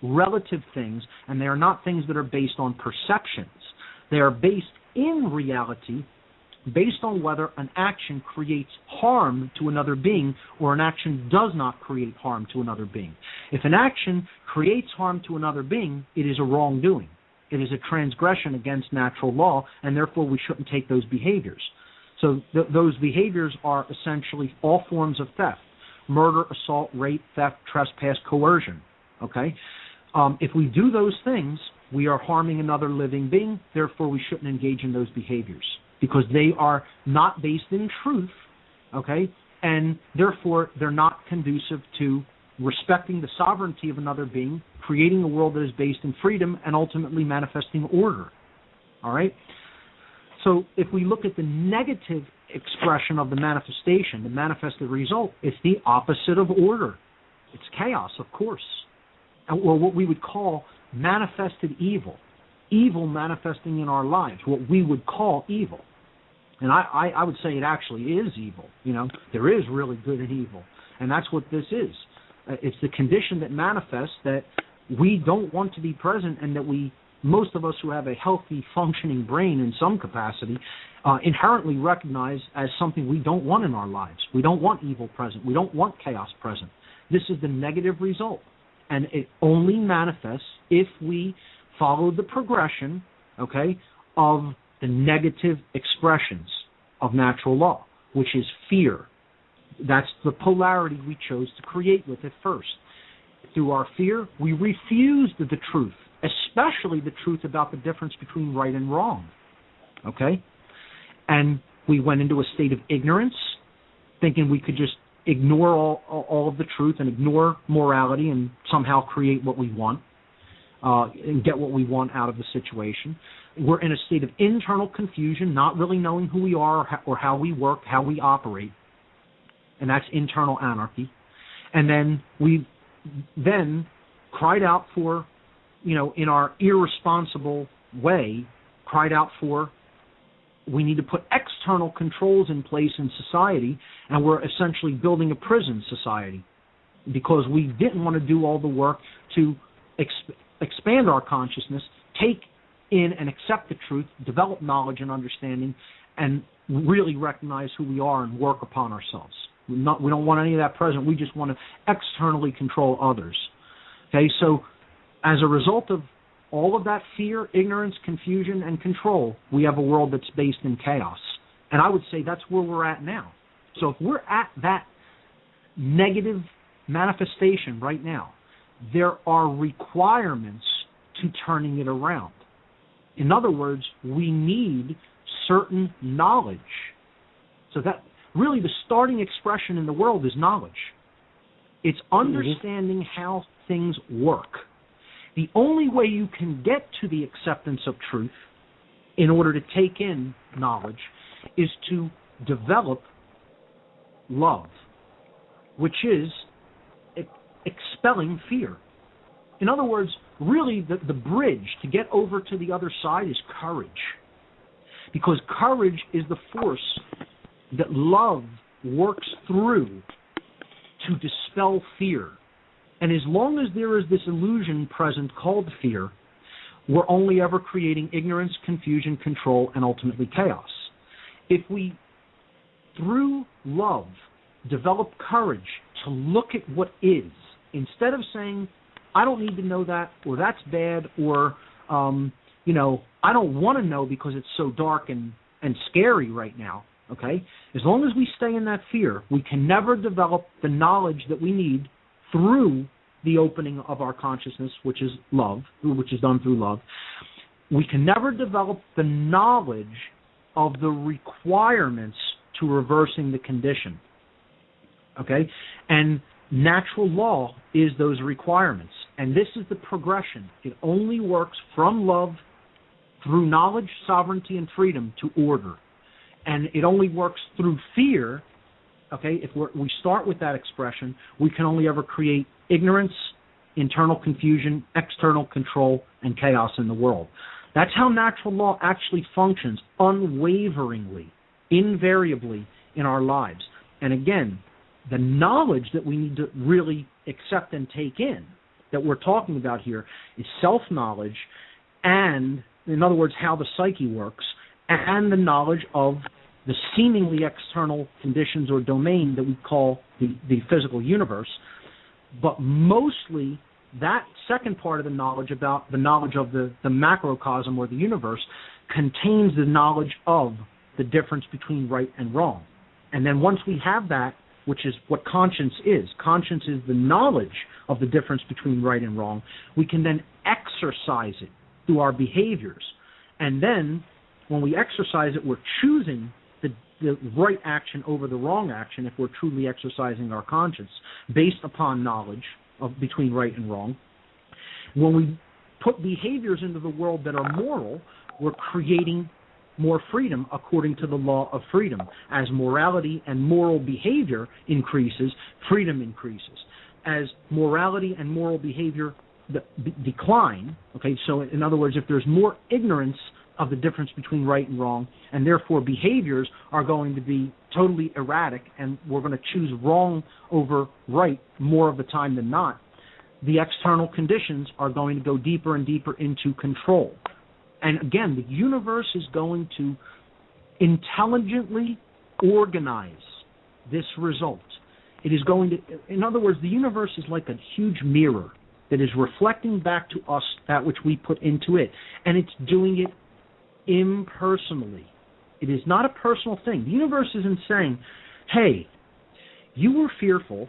relative things, and they are not things that are based on perceptions. They are based in reality, based on whether an action creates harm to another being or an action does not create harm to another being. If an action creates harm to another being, it is a wrongdoing. It is a transgression against natural law, and therefore we shouldn't take those behaviors. So those behaviors are essentially all forms of theft: murder, assault, rape, theft, trespass, coercion. Okay? If we do those things, we are harming another living being, therefore we shouldn't engage in those behaviors, because they are not based in truth, okay, and therefore they're not conducive to respecting the sovereignty of another being, creating a world that is based in freedom, and ultimately manifesting order, all right? So if we look at the negative expression of the manifestation, the manifested result, it's the opposite of order. It's chaos, of course, or what we would call manifested evil. Evil manifesting in our lives, what we would call evil. And I would say it actually is evil. You know, there is really good and evil. And that's what this is. It's the condition that manifests that we don't want to be present, and that most of us who have a healthy, functioning brain in some capacity, inherently recognize as something we don't want in our lives. We don't want evil present. We don't want chaos present. This is the negative result. And it only manifests if we follow the progression, okay, of the negative expressions of natural law, which is fear. That's the polarity we chose to create with it first. Through our fear, we refused the truth, especially the truth about the difference between right and wrong, okay? And we went into a state of ignorance, thinking we could just ignore all of the truth and ignore morality and somehow create what we want and get what we want out of the situation. We're in a state of internal confusion, not really knowing who we are or how we work, how we operate, and that's internal anarchy. And then we then cried out for, in our irresponsible way, cried out for, we need to put external controls in place in society, and we're essentially building a prison society because we didn't want to do all the work to expand our consciousness, take in and accept the truth, develop knowledge and understanding, and really recognize who we are and work upon ourselves. We don't want any of that present. We just want to externally control others. Okay, so as a result of all of that fear, ignorance, confusion, and control, we have a world that's based in chaos. And I would say that's where we're at now. So if we're at that negative manifestation right now, there are requirements to turning it around. In other words, we need certain knowledge. So that really the starting expression in the world is knowledge. It's understanding how things work. The only way you can get to the acceptance of truth in order to take in knowledge is to develop love, which is expelling fear. In other words, really the bridge to get over to the other side is courage. Because courage is the force that love works through to dispel fear. And as long as there is this illusion present called fear, we're only ever creating ignorance, confusion, control, and ultimately chaos. If we, through love, develop courage to look at what is, instead of saying, I don't need to know that, or that's bad, or, I don't want to know because it's so dark and scary right now, okay? As long as we stay in that fear, we can never develop the knowledge that we need through the opening of our consciousness, which is love, which is done through love. We can never develop the knowledge of the requirements to reversing the condition, okay? And natural law is those requirements. And this is the progression. It only works from love through knowledge, sovereignty, and freedom to order. And it only works through fear. Okay, if we start with that expression, we can only ever create ignorance, internal confusion, external control, and chaos in the world. That's how natural law actually functions unwaveringly, invariably in our lives. And again, the knowledge that we need to really accept and take in that we're talking about here is self-knowledge and, in other words, how the psyche works, and the knowledge of the seemingly external conditions or domain that we call the physical universe. But mostly that second part of the knowledge, about the knowledge of the macrocosm or the universe, contains the knowledge of the difference between right and wrong. And then once we have that, which is what conscience is the knowledge of the difference between right and wrong, we can then exercise it through our behaviors. And then when we exercise it, we're choosing the right action over the wrong action if we're truly exercising our conscience based upon knowledge of between right and wrong. When we put behaviors into the world that are moral, we're creating more freedom according to the law of freedom. As morality and moral behavior increases, freedom increases. As morality and moral behavior decline, okay, so in other words, if there's more ignorance of the difference between right and wrong, and therefore behaviors are going to be totally erratic, and we're going to choose wrong over right more of the time than not, the external conditions are going to go deeper and deeper into control. And again, the universe is going to intelligently organize this result. It is going to, in other words, the universe is like a huge mirror that is reflecting back to us that which we put into it. And it's doing it impersonally. It is not a personal thing. The universe isn't saying, hey, you were fearful,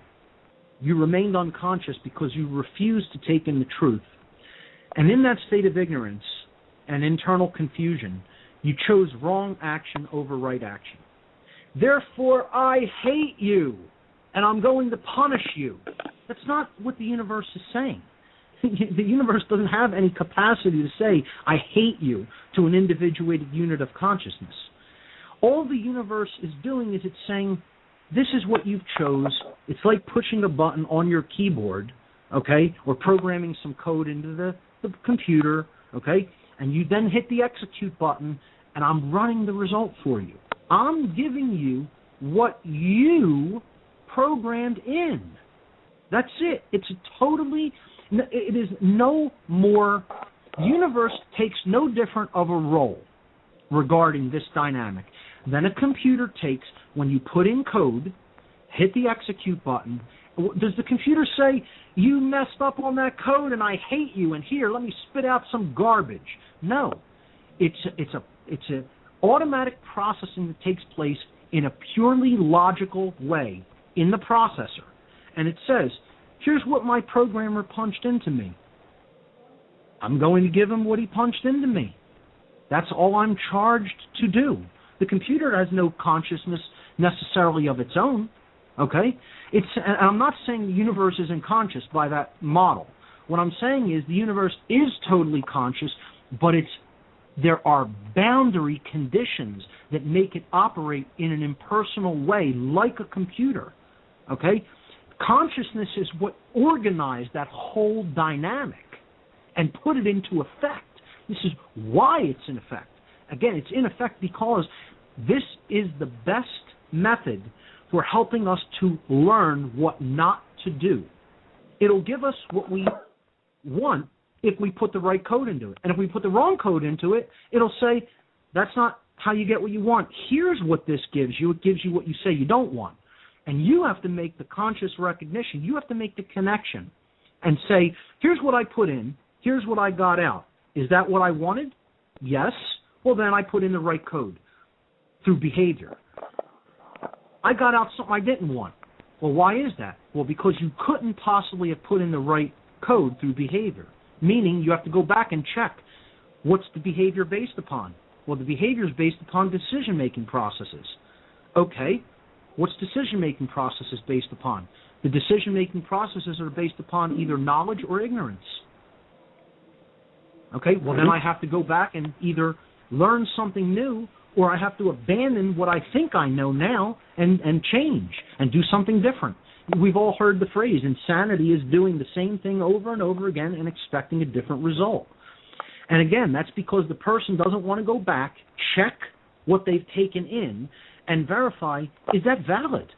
you remained unconscious because you refused to take in the truth. And in that state of ignorance and internal confusion, you chose wrong action over right action. Therefore, I hate you, and I'm going to punish you. That's not what the universe is saying. The universe doesn't have any capacity to say, I hate you, to an individuated unit of consciousness. All the universe is doing is it's saying, this is what you've chose. It's like pushing a button on your keyboard, okay, or programming some code into the computer, okay, and you then hit the execute button, and I'm running the result for you. I'm giving you what you programmed in. That's it. It is no more, the universe takes no different of a role regarding this dynamic than a computer takes when you put in code, hit the execute button. Does the computer say, you messed up on that code and I hate you, and here, let me spit out some garbage? No. It's a automatic processing that takes place in a purely logical way in the processor. and it says, here's what my programmer punched into me. I'm going to give him what he punched into me. That's all I'm charged to do. The computer has no consciousness necessarily of its own, okay? And I'm not saying the universe isn't conscious by that model. What I'm saying is the universe is totally conscious, but there are boundary conditions that make it operate in an impersonal way, like a computer, okay? Consciousness is what organized that whole dynamic and put it into effect. This is why it's in effect. Again, it's in effect because this is the best method for helping us to learn what not to do. It'll give us what we want if we put the right code into it. And if we put the wrong code into it, it'll say, that's not how you get what you want. Here's what this gives you. It gives you what you say you don't want. And you have to make the conscious recognition. You have to make the connection and say, here's what I put in. Here's what I got out. Is that what I wanted? Yes. Well, then I put in the right code through behavior. I got out something I didn't want. Well, why is that? Well, because you couldn't possibly have put in the right code through behavior, meaning you have to go back and check what's the behavior based upon. Well, the behavior is based upon decision-making processes. Okay, what's decision-making processes based upon? The decision-making processes are based upon either knowledge or ignorance. Okay, well, then I have to go back and either learn something new or I have to abandon what I think I know now and change and do something different. We've all heard the phrase, insanity is doing the same thing over and over again and expecting a different result. And again, that's because the person doesn't want to go back, check what they've taken in, and verify, is that valid?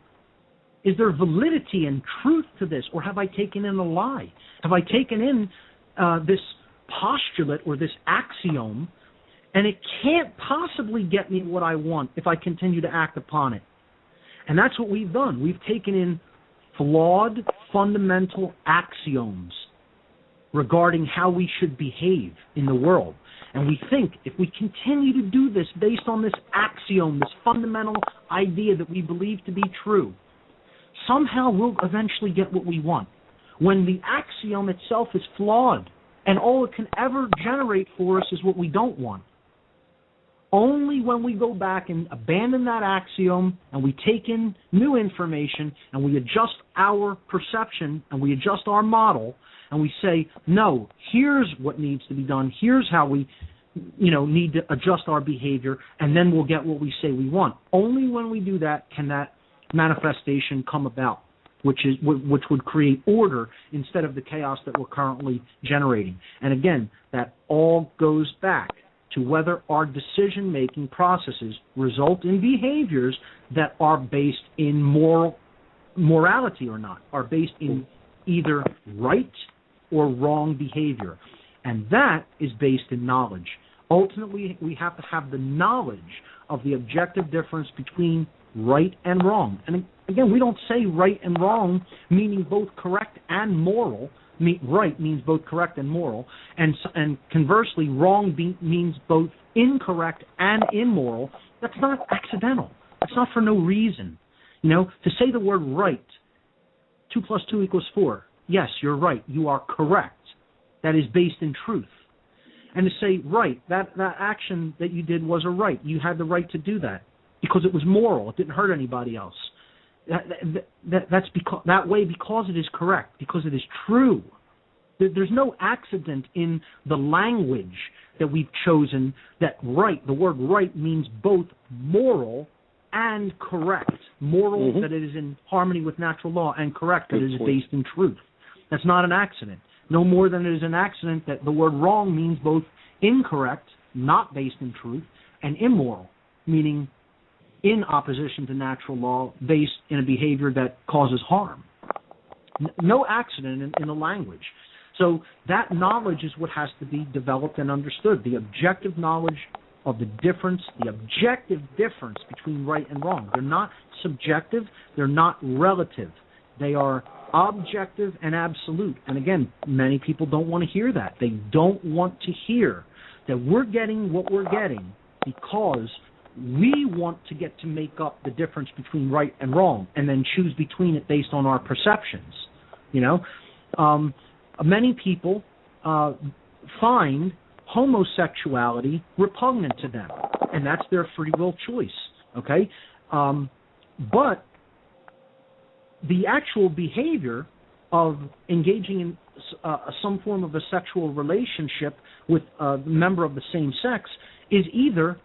Is there validity and truth to this, or have I taken in a lie? Have I taken in this postulate or this axiom, and it can't possibly get me what I want if I continue to act upon it? And that's what we've done. We've taken in flawed, fundamental axioms regarding how we should behave in the world. And we think if we continue to do this based on this axiom, this fundamental idea that we believe to be true, somehow we'll eventually get what we want. When the axiom itself is flawed, and all it can ever generate for us is what we don't want. Only when we go back and abandon that axiom and we take in new information and we adjust our perception and we adjust our model and we say, no, here's what needs to be done, here's how we need to adjust our behavior, and then we'll get what we say we want. Only when we do that can that manifestation come about, which would create order instead of the chaos that we're currently generating. And again, that all goes back to whether our decision-making processes result in behaviors that are based in morality or not, are based in either right or wrong behavior. And that is based in knowledge. Ultimately, we have to have the knowledge of the objective difference between right and wrong. And again, we don't say right and wrong meaning both correct and moral. Right means both correct and moral, and conversely, wrong means both incorrect and immoral. That's not accidental. That's not for no reason. To say the word right, 2 + 2 = 4. Yes, you're right. You are correct. That is based in truth. And to say right, that action that you did was a right. You had the right to do that because it was moral. It didn't hurt anybody else. That's because that way, because it is correct, because it is true. There's no accident in the language that we've chosen that right, the word right means both moral and correct. Moral, that it is in harmony with natural law, and correct, that it is based in truth. That's not an accident. No more than it is an accident that the word wrong means both incorrect, not based in truth, and immoral, meaning in opposition to natural law, based in a behavior that causes harm. No accident in the language. So that knowledge is what has to be developed and understood. The objective knowledge of the difference, the objective difference between right and wrong. They're not subjective. They're not relative. They are objective and absolute. And again, many people don't want to hear that. They don't want to hear that we're getting what we're getting because we want to get to make up the difference between right and wrong and then choose between it based on our perceptions. Many people find homosexuality repugnant to them, and that's their free will choice, okay? But the actual behavior of engaging in some form of a sexual relationship with a member of the same sex is either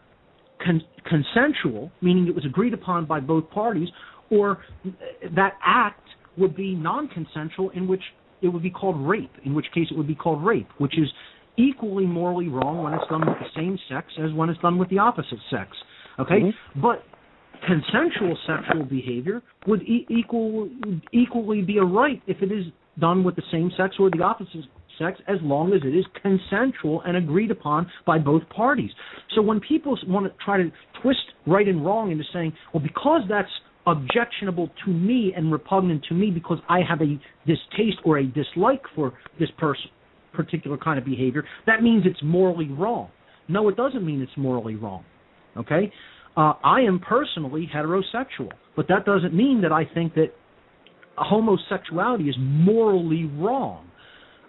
consensual, meaning it was agreed upon by both parties, or that act would be non-consensual, in which it would be called rape, which is equally morally wrong when it's done with the same sex as when it's done with the opposite sex, okay? Mm-hmm. But consensual sexual behavior would equally be a right if it is done with the same sex or the opposite sex, as long as it is consensual and agreed upon by both parties. So when people want to try to twist right and wrong into saying, well, because that's objectionable to me and repugnant to me because I have a distaste or a dislike for this particular kind of behavior, that means it's morally wrong. No, it doesn't mean it's morally wrong, okay? I am personally heterosexual, but that doesn't mean that I think that homosexuality is morally wrong.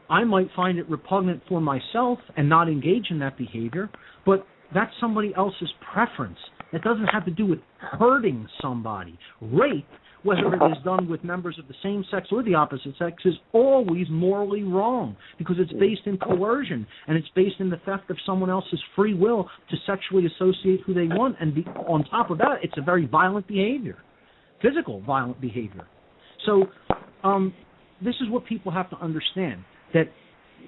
I might find it repugnant for myself and not engage in that behavior, but that's somebody else's preference. It doesn't have to do with hurting somebody. Rape, whether it is done with members of the same sex or the opposite sex, is always morally wrong because it's based in coercion and it's based in the theft of someone else's free will to sexually associate who they want. And on top of that, it's a very violent behavior, physical violent behavior. So this is what people have to understand, that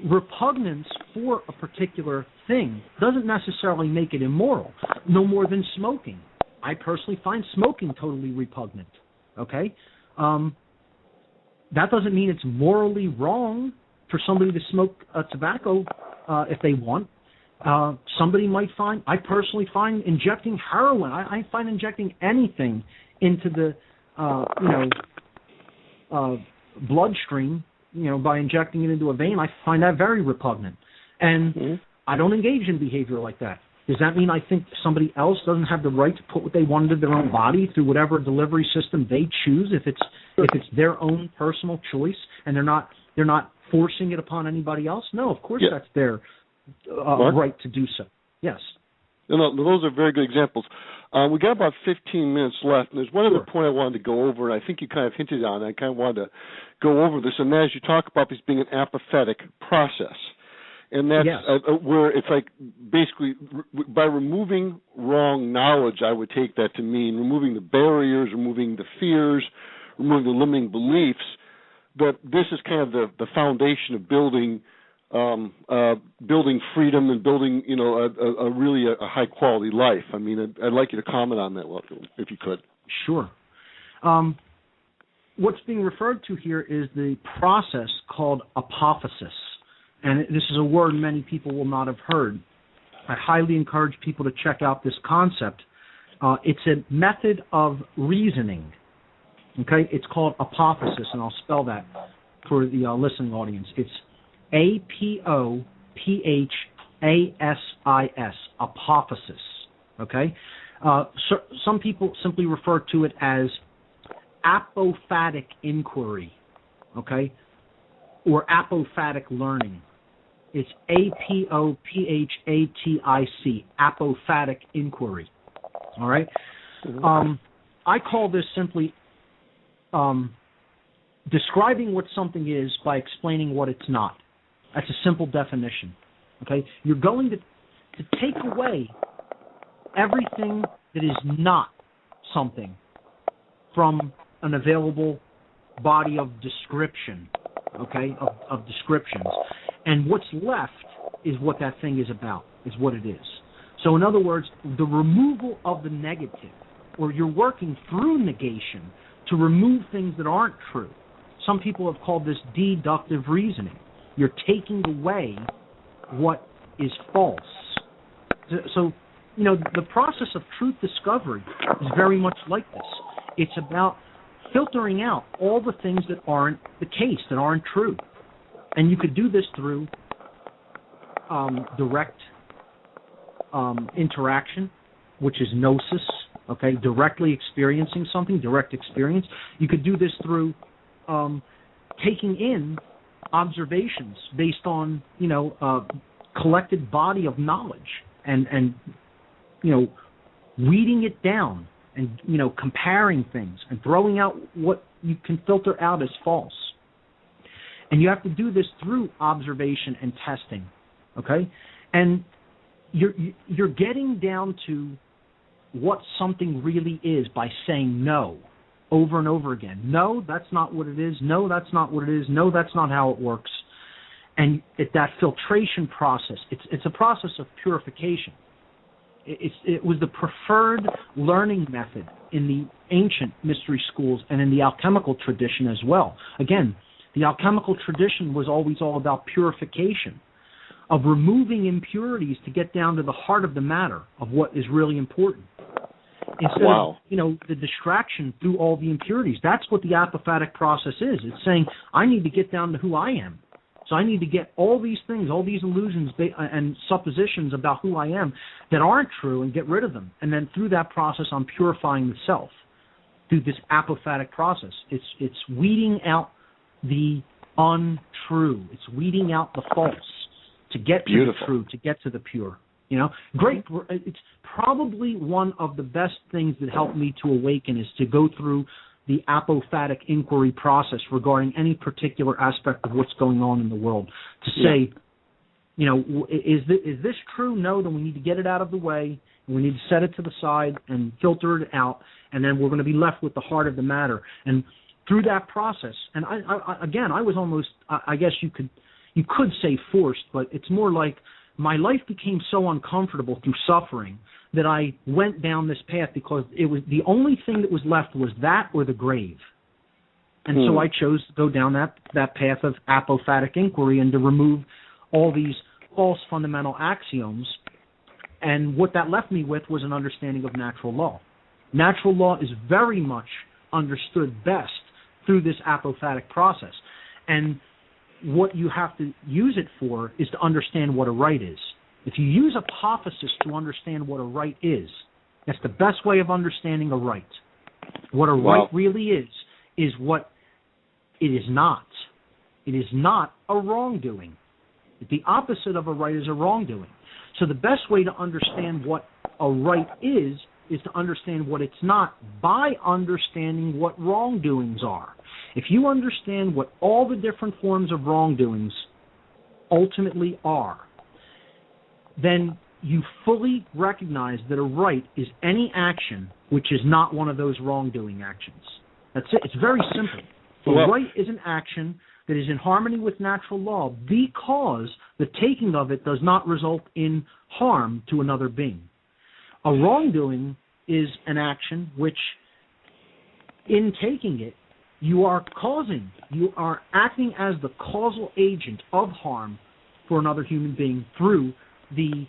repugnance for a particular thing doesn't necessarily make it immoral, no more than smoking. I personally find smoking totally repugnant, okay? That doesn't mean it's morally wrong for somebody to smoke tobacco if they want. Somebody might find, I personally find injecting heroin, I find injecting anything into the, bloodstream, by injecting it into a vein, I find that very repugnant. And I don't engage in behavior like that. Does that mean I think somebody else doesn't have the right to put what they want into their own body through whatever delivery system they choose, if it's their own personal choice and they're not forcing it upon anybody else? No, of course that's their right to do so. Yes. No, those are very good examples. We got about 15 minutes left, and there's one other point I wanted to go over, and I think you kind of hinted on it. I kind of wanted to go over this, and as you talk about this being an apathetic process, and that's where it's like basically by removing wrong knowledge, I would take that to mean removing the barriers, removing the fears, removing the limiting beliefs, that this is kind of the foundation of building freedom and building, a really high quality life. I mean, I'd like you to comment on that, if you could. Sure. What's being referred to here is the process called apophysis, and this is a word many people will not have heard. I highly encourage people to check out this concept. It's a method of reasoning. Okay, it's called apophysis, and I'll spell that for the listening audience. It's apophysis, apophysis, okay? Some people simply refer to it as apophatic inquiry, okay? Or apophatic learning. It's apophatic, apophatic inquiry, all right? I call this simply describing what something is by explaining what it's not. That's a simple definition. Okay? You're going to take away everything that is not something from an available body of description, okay, of descriptions. And what's left is what that thing is about, is what it is. So in other words, the removal of the negative, or you're working through negation to remove things that aren't true. Some people have called this deductive reasoning. You're taking away what is false. So, the process of truth discovery is very much like this. It's about filtering out all the things that aren't the case, that aren't true. And you could do this through direct interaction, which is gnosis, okay, directly experiencing something, direct experience. You could do this through taking in observations based on, collected body of knowledge and weeding it down and, comparing things and throwing out what you can filter out as false. And you have to do this through observation and testing, okay? And you're getting down to what something really is by saying no over and over again. No, that's not what it is. No, that's not what it is. No, that's not how it works. And that filtration process, it's a process of purification. It was the preferred learning method in the ancient mystery schools and in the alchemical tradition as well. Again, the alchemical tradition was always all about purification, of removing impurities to get down to the heart of the matter of what is really important. Instead of, the distraction through all the impurities. That's what the apophatic process is. It's saying, I need to get down to who I am. So I need to get all these things, all these illusions and suppositions about who I am that aren't true and get rid of them. And then through that process, I'm purifying the self through this apophatic process. It's weeding out the untrue. It's weeding out the false to get to the true, to get to the pure. Great. It's probably one of the best things that helped me to awaken is to go through the apophatic inquiry process regarding any particular aspect of what's going on in the world. To say, is this true? No, then we need to get it out of the way. And we need to set it to the side and filter it out, and then we're going to be left with the heart of the matter. And through that process, and I was almost, I guess you could say forced, but it's more like my life became so uncomfortable through suffering that I went down this path because it was the only thing that was left was that or the grave. And so I chose to go down that path of apophatic inquiry and to remove all these false fundamental axioms. And what that left me with was an understanding of natural law. Natural law is very much understood best through this apophatic process. And what you have to use it for is to understand what a right is. If you use apophasis to understand what a right is, that's the best way of understanding a right. What a right really is what it is not. It is not a wrongdoing. The opposite of a right is a wrongdoing. So the best way to understand what a right is to understand what it's not by understanding what wrongdoings are. If you understand what all the different forms of wrongdoings ultimately are, then you fully recognize that a right is any action which is not one of those wrongdoing actions. That's it. It's very simple. A right is an action that is in harmony with natural law because the taking of it does not result in harm to another being. A wrongdoing is an action which, in taking it, you are acting as the causal agent of harm for another human being through the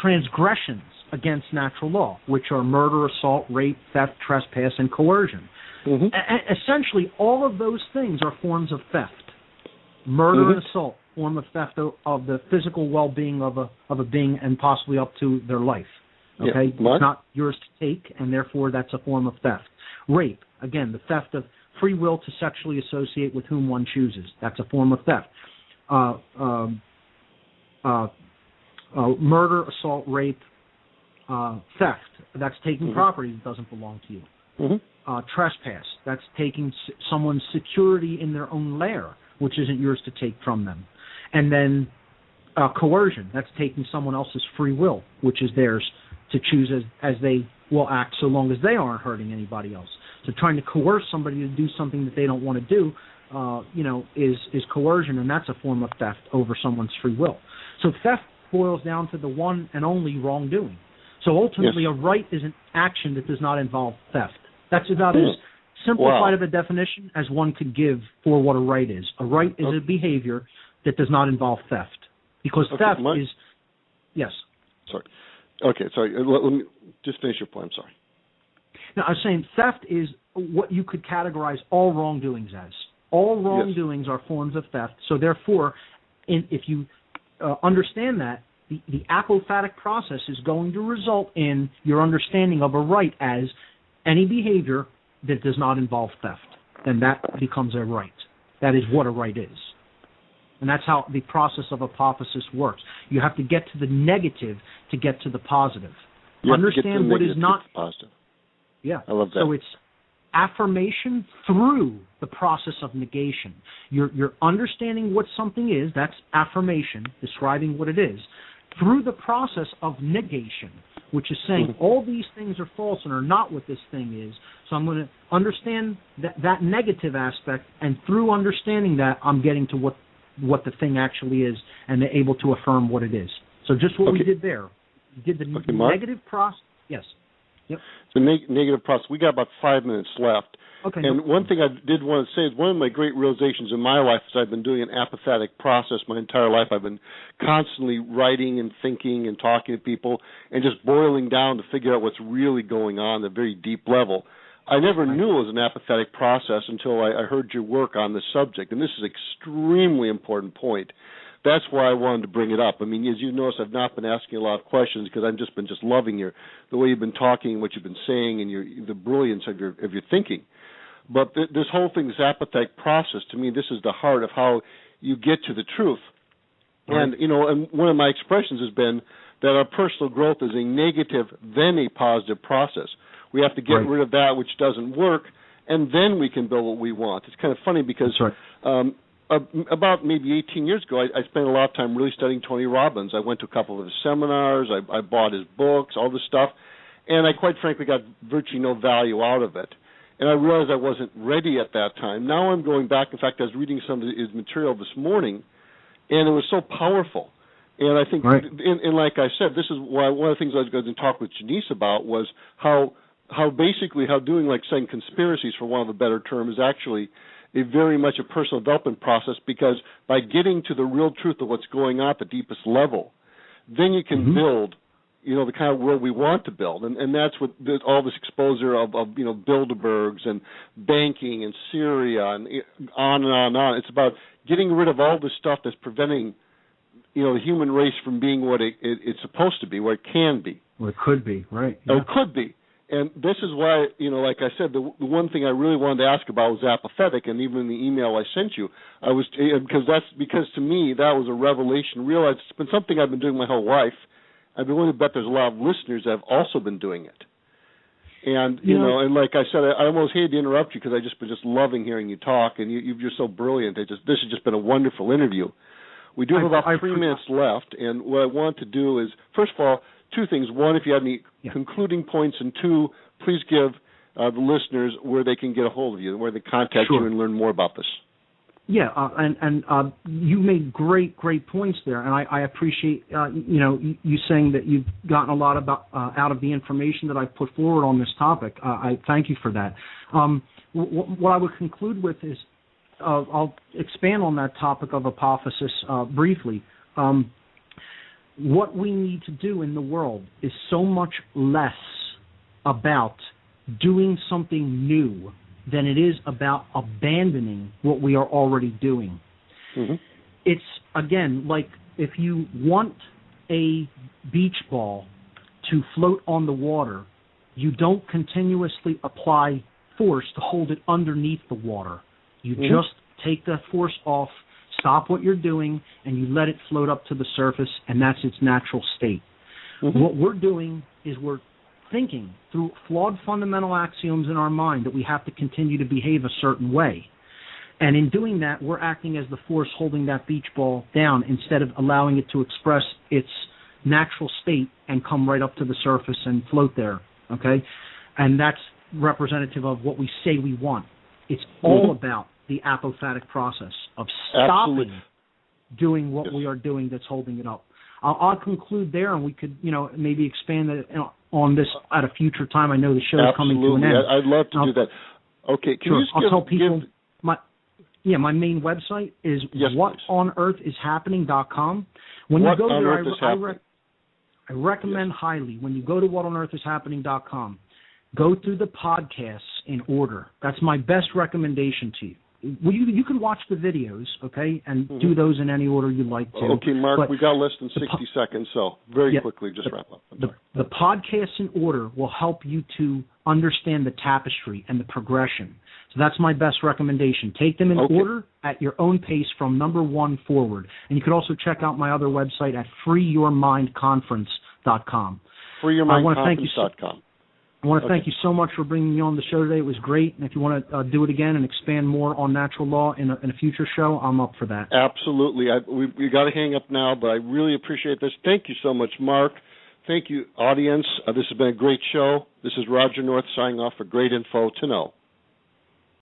transgressions against natural law, which are murder, assault, rape, theft, trespass, and coercion. Mm-hmm. Essentially, all of those things are forms of theft. Murder and assault, form of theft of the physical well-being of a being and possibly up to their life. Okay, it's not yours to take, and therefore that's a form of theft. Rape, again, the theft of free will to sexually associate with whom one chooses. That's a form of theft. Murder, assault, rape, theft. That's taking property that doesn't belong to you. Mm-hmm. Trespass. That's taking someone's security in their own lair, which isn't yours to take from them. And then coercion. That's taking someone else's free will, which is theirs to choose as they will act so long as they aren't hurting anybody else. So trying to coerce somebody to do something that they don't want to do, is coercion, and that's a form of theft over someone's free will. So theft boils down to the one and only wrongdoing. So ultimately, a right is an action that does not involve theft. That's about as simplified of a definition as one could give for what a right is. A right is a behavior that does not involve theft. Because theft is... Yes. Sorry. Okay, sorry. Let me just finish your point. I'm sorry. Now, I was saying theft is what you could categorize all wrongdoings as. All wrongdoings are forms of theft. So therefore, if you understand that, the apophatic process is going to result in your understanding of a right as any behavior that does not involve theft. Then that becomes a right. That is what a right is. And that's how the process of apophasis works. You have to get to the negative to get to the positive. Understand what is not positive. Yeah. I love that. So it's affirmation through the process of negation. You're understanding what something is, that's affirmation, describing what it is, through the process of negation, which is saying all these things are false and are not what this thing is. So I'm going to understand that negative aspect, and through understanding that, I'm getting to what the thing actually is and able to affirm what it is. So just what we did there. You did the negative process. Yes. Yep. The negative process. We got about 5 minutes left. Okay. And one thing I did want to say is one of my great realizations in my life is I've been doing an apophatic process my entire life. I've been constantly writing and thinking and talking to people and just boiling down to figure out what's really going on at a very deep level. I never knew it was an apophatic process until I heard your work on this subject, and this is an extremely important point. That's why I wanted to bring it up. I mean, as you notice, I've not been asking a lot of questions because I've just been loving the way you've been talking, what you've been saying, and the brilliance of your thinking. But this whole thing, this apophatic process, to me, this is the heart of how you get to the truth. Right. And one of my expressions has been that our personal growth is a negative, then a positive process. We have to get rid of that which doesn't work, and then we can build what we want. It's kind of funny because about maybe 18 years ago, I spent a lot of time really studying Tony Robbins. I went to a couple of his seminars. I bought his books, all this stuff, and I quite frankly got virtually no value out of it. And I realized I wasn't ready at that time. Now I'm going back. In fact, I was reading some of his material this morning, and it was so powerful. And I think, and like I said, this is why one of the things I was going to talk with Janice about was how doing, like saying conspiracies, for one of the better terms, is actually a very much a personal development process, because by getting to the real truth of what's going on at the deepest level, then you can build, the kind of world we want to build. And that's what all this exposure of Bilderbergs and banking and Syria and on and on and on. It's about getting rid of all this stuff that's preventing, the human race from being what it's supposed to be, what it can be. Well, it could be, right. Yeah. It could be. And this is why, like I said, the one thing I really wanted to ask about was apathetic, and even in the email I sent you, because to me that was a revelation. Realized it's been something I've been doing my whole life. I've been willing to bet there's a lot of listeners that have also been doing it. And and like I said, I almost hated to interrupt you because I've just been loving hearing you talk, and you're so brilliant. This has just been a wonderful interview. We do have about 3 minutes left, and what I want to do is, first of all, two things. One, if you have any concluding points, and two, please give the listeners where they can get a hold of you, where they contact you and learn more about this. Yeah, and you made great points there, and I appreciate you saying that you've gotten a lot out of the information that I've put forward on this topic. I thank you for that. What I would conclude with is I'll expand on that topic of apophasis briefly. What we need to do in the world is so much less about doing something new than it is about abandoning what we are already doing. Mm-hmm. It's, again, like if you want a beach ball to float on the water, you don't continuously apply force to hold it underneath the water. You just take the force off, stop what you're doing, and you let it float up to the surface, and that's its natural state. Mm-hmm. What we're doing is we're thinking through flawed fundamental axioms in our mind that we have to continue to behave a certain way. And in doing that, we're acting as the force holding that beach ball down instead of allowing it to express its natural state and come right up to the surface and float there, okay? And that's representative of what we say we want. It's all about the apophatic process of stopping doing what we are doing that's holding it up. I'll conclude there, and we could, maybe expand on this at a future time. I know the show is coming to an end. I'd love to do that. Okay, can you just I'll tell people my main website is whatonearthishappening.com. When you go there, I recommend highly, when you go to whatonearthishappening.com, go through the podcasts in order. That's my best recommendation to you. well, you can watch the videos, okay, and do those in any order you'd like to. Okay, Mark, we got less than 60 seconds, so very quickly, just wrap up. The podcasts in order will help you to understand the tapestry and the progression. So that's my best recommendation. Take them in order at your own pace from number 1 forward. And you could also check out my other website at freeyourmindconference.com. Freeyourmindconference.com. I want to thank you so much for bringing me on the show today. It was great. And if you want to do it again and expand more on natural law in a future show, I'm up for that. Absolutely. We got to hang up now, but I really appreciate this. Thank you so much, Mark. Thank you, audience. This has been a great show. This is Roger North signing off for Great Info to Know.